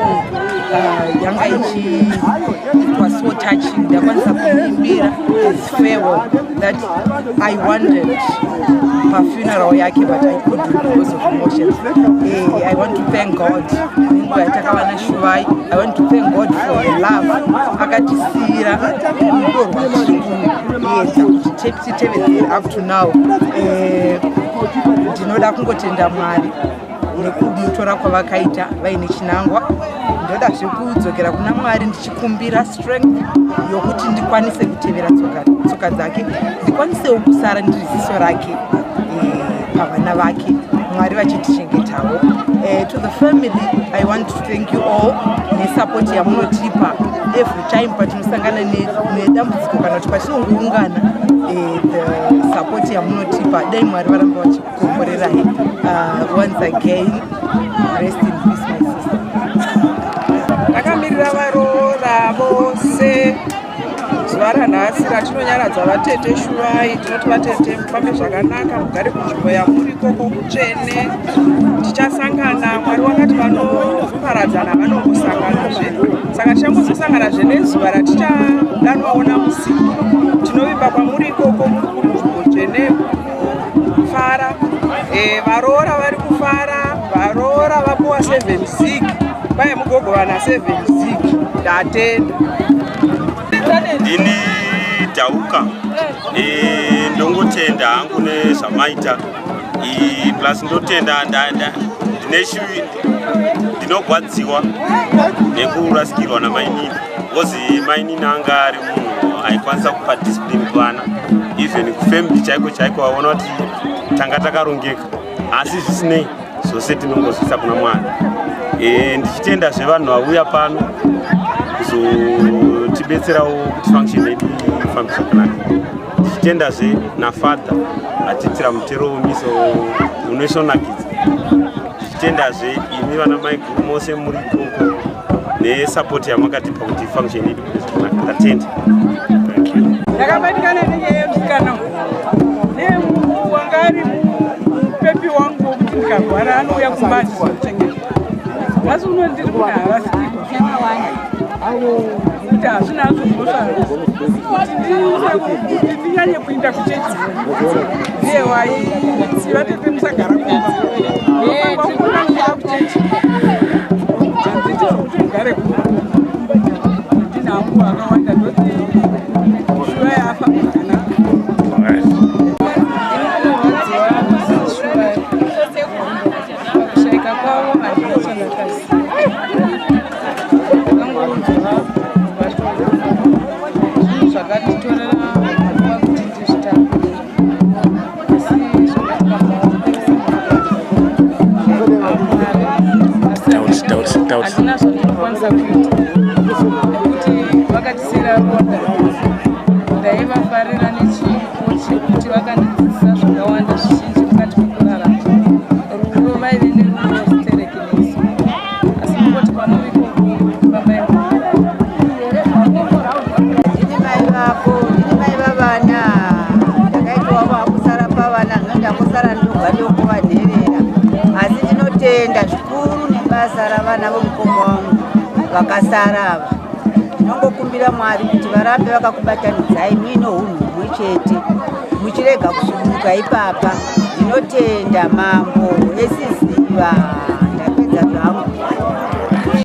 it was so touching. Ndakwanisa kumuimbira his farewell that I wanted her funeral yake, but I couldn't because of emotions. I want to thank God. I want to thank God for the love akatisira rudo rwachirikuedza up to now. Ndinoda kungotenda Mwari nekuditora kwavakaita vaine chinangwa. Ndodazve kudzokera kuna Mwari ndichikumbira strength yokuti ndikwanise kutevera tsoka dzake, ndikwanisewo kusara ndiri ziso rake pavana vake, Mwari vachitichengetawo. To the family, I want to thank you all nesupport yamunotipa every time patinosangana nedambudziko kana kuti pachiongoungana, the support yamunotipa. Dai Mwari varamba vachikukomborerai. Once again, rest in peace my sister. Takamirira varoora vose zuva ranhasi ratinonyaradza vatete Shuvayi. Tinoti vatete mufambe zvakanaka, mugare kunzvimbo yamuri ikoko kutsvene. Tichasangana, Mwari wakati vanoparadzana vanongosanganazve, saka tichangozosangana nezuva ratichadanwawo namusi. Tinovimba kwamuri ikoko muri kunzvimbo tsvene kufara. Varoora vari kufara, varoora vapuwa 7 zig, kwai mugogovana 7 zig. Ndatenda. Ndini Dauka, ndongotenda hangu nezvamaita, plus ndotenda ndinogwadziwa nekurasikirwa namainini, because mainini anga ari munhu aikwanisa kupa discipline kuvana, even kufamily chaiko waona kuti tanga takarongeka, asi zvisinei zvose tinongozvisa kuna Mwari. Ndichitenda zvevanhu vauya pano kuzotibetserawo kuti function yedu ifambe zvakanaka. Ndichitendazve naFadha atiitira mutero womiso unoshonakidza. Ndichitendazve imi vana mai guru mose muri ikoko nesupport yamakatipa kuti function yedu ive zvakanaka. Ndatenda. Thank you. Ndakabatikana nenyaya yemusikana wanga ari mupepi wangu wokuti ndikarwara anouya kumbani kuchengeta. Asi uno ndiri kuna harasikirwa kuti hazvina hazvo zvinosvara kuti ndinyanye kuinda kuchechi ndewai vatete musagara kumba kuenda kuchechi handiti zvokuti mugare kumba. Ndina hangu akawanda ndoti Shuvayi afa zvakanaka. Kushaika kwavo handinachonakasi zvakatitorera mazuva kuti ndizvitakure, asi handina zvandinokwanisa kuita nekuti vakatisiyira ronda. Ndaivafarira nechipo chekuti vakandidzidzisa zvakawanda zvizhinji mukati mekurarama. Rudo vaive nerudo rwustereki nesu, asi nokoti panovi ikoko baba ndini mai vako, ndini mai vavana. Ndakaitwa vakusara pavana, ndakosara ndogwa ndokuvadherera, asi ndinotenda zvikuru nebasa ravana vomukoma wangu vakasara ava. Ndinongokumbira Mwari kuti varambe vakakubatanidzai muine unhu humwe chete, muchirega kusumuka ipapa. Ndinotenda mambo esiziva.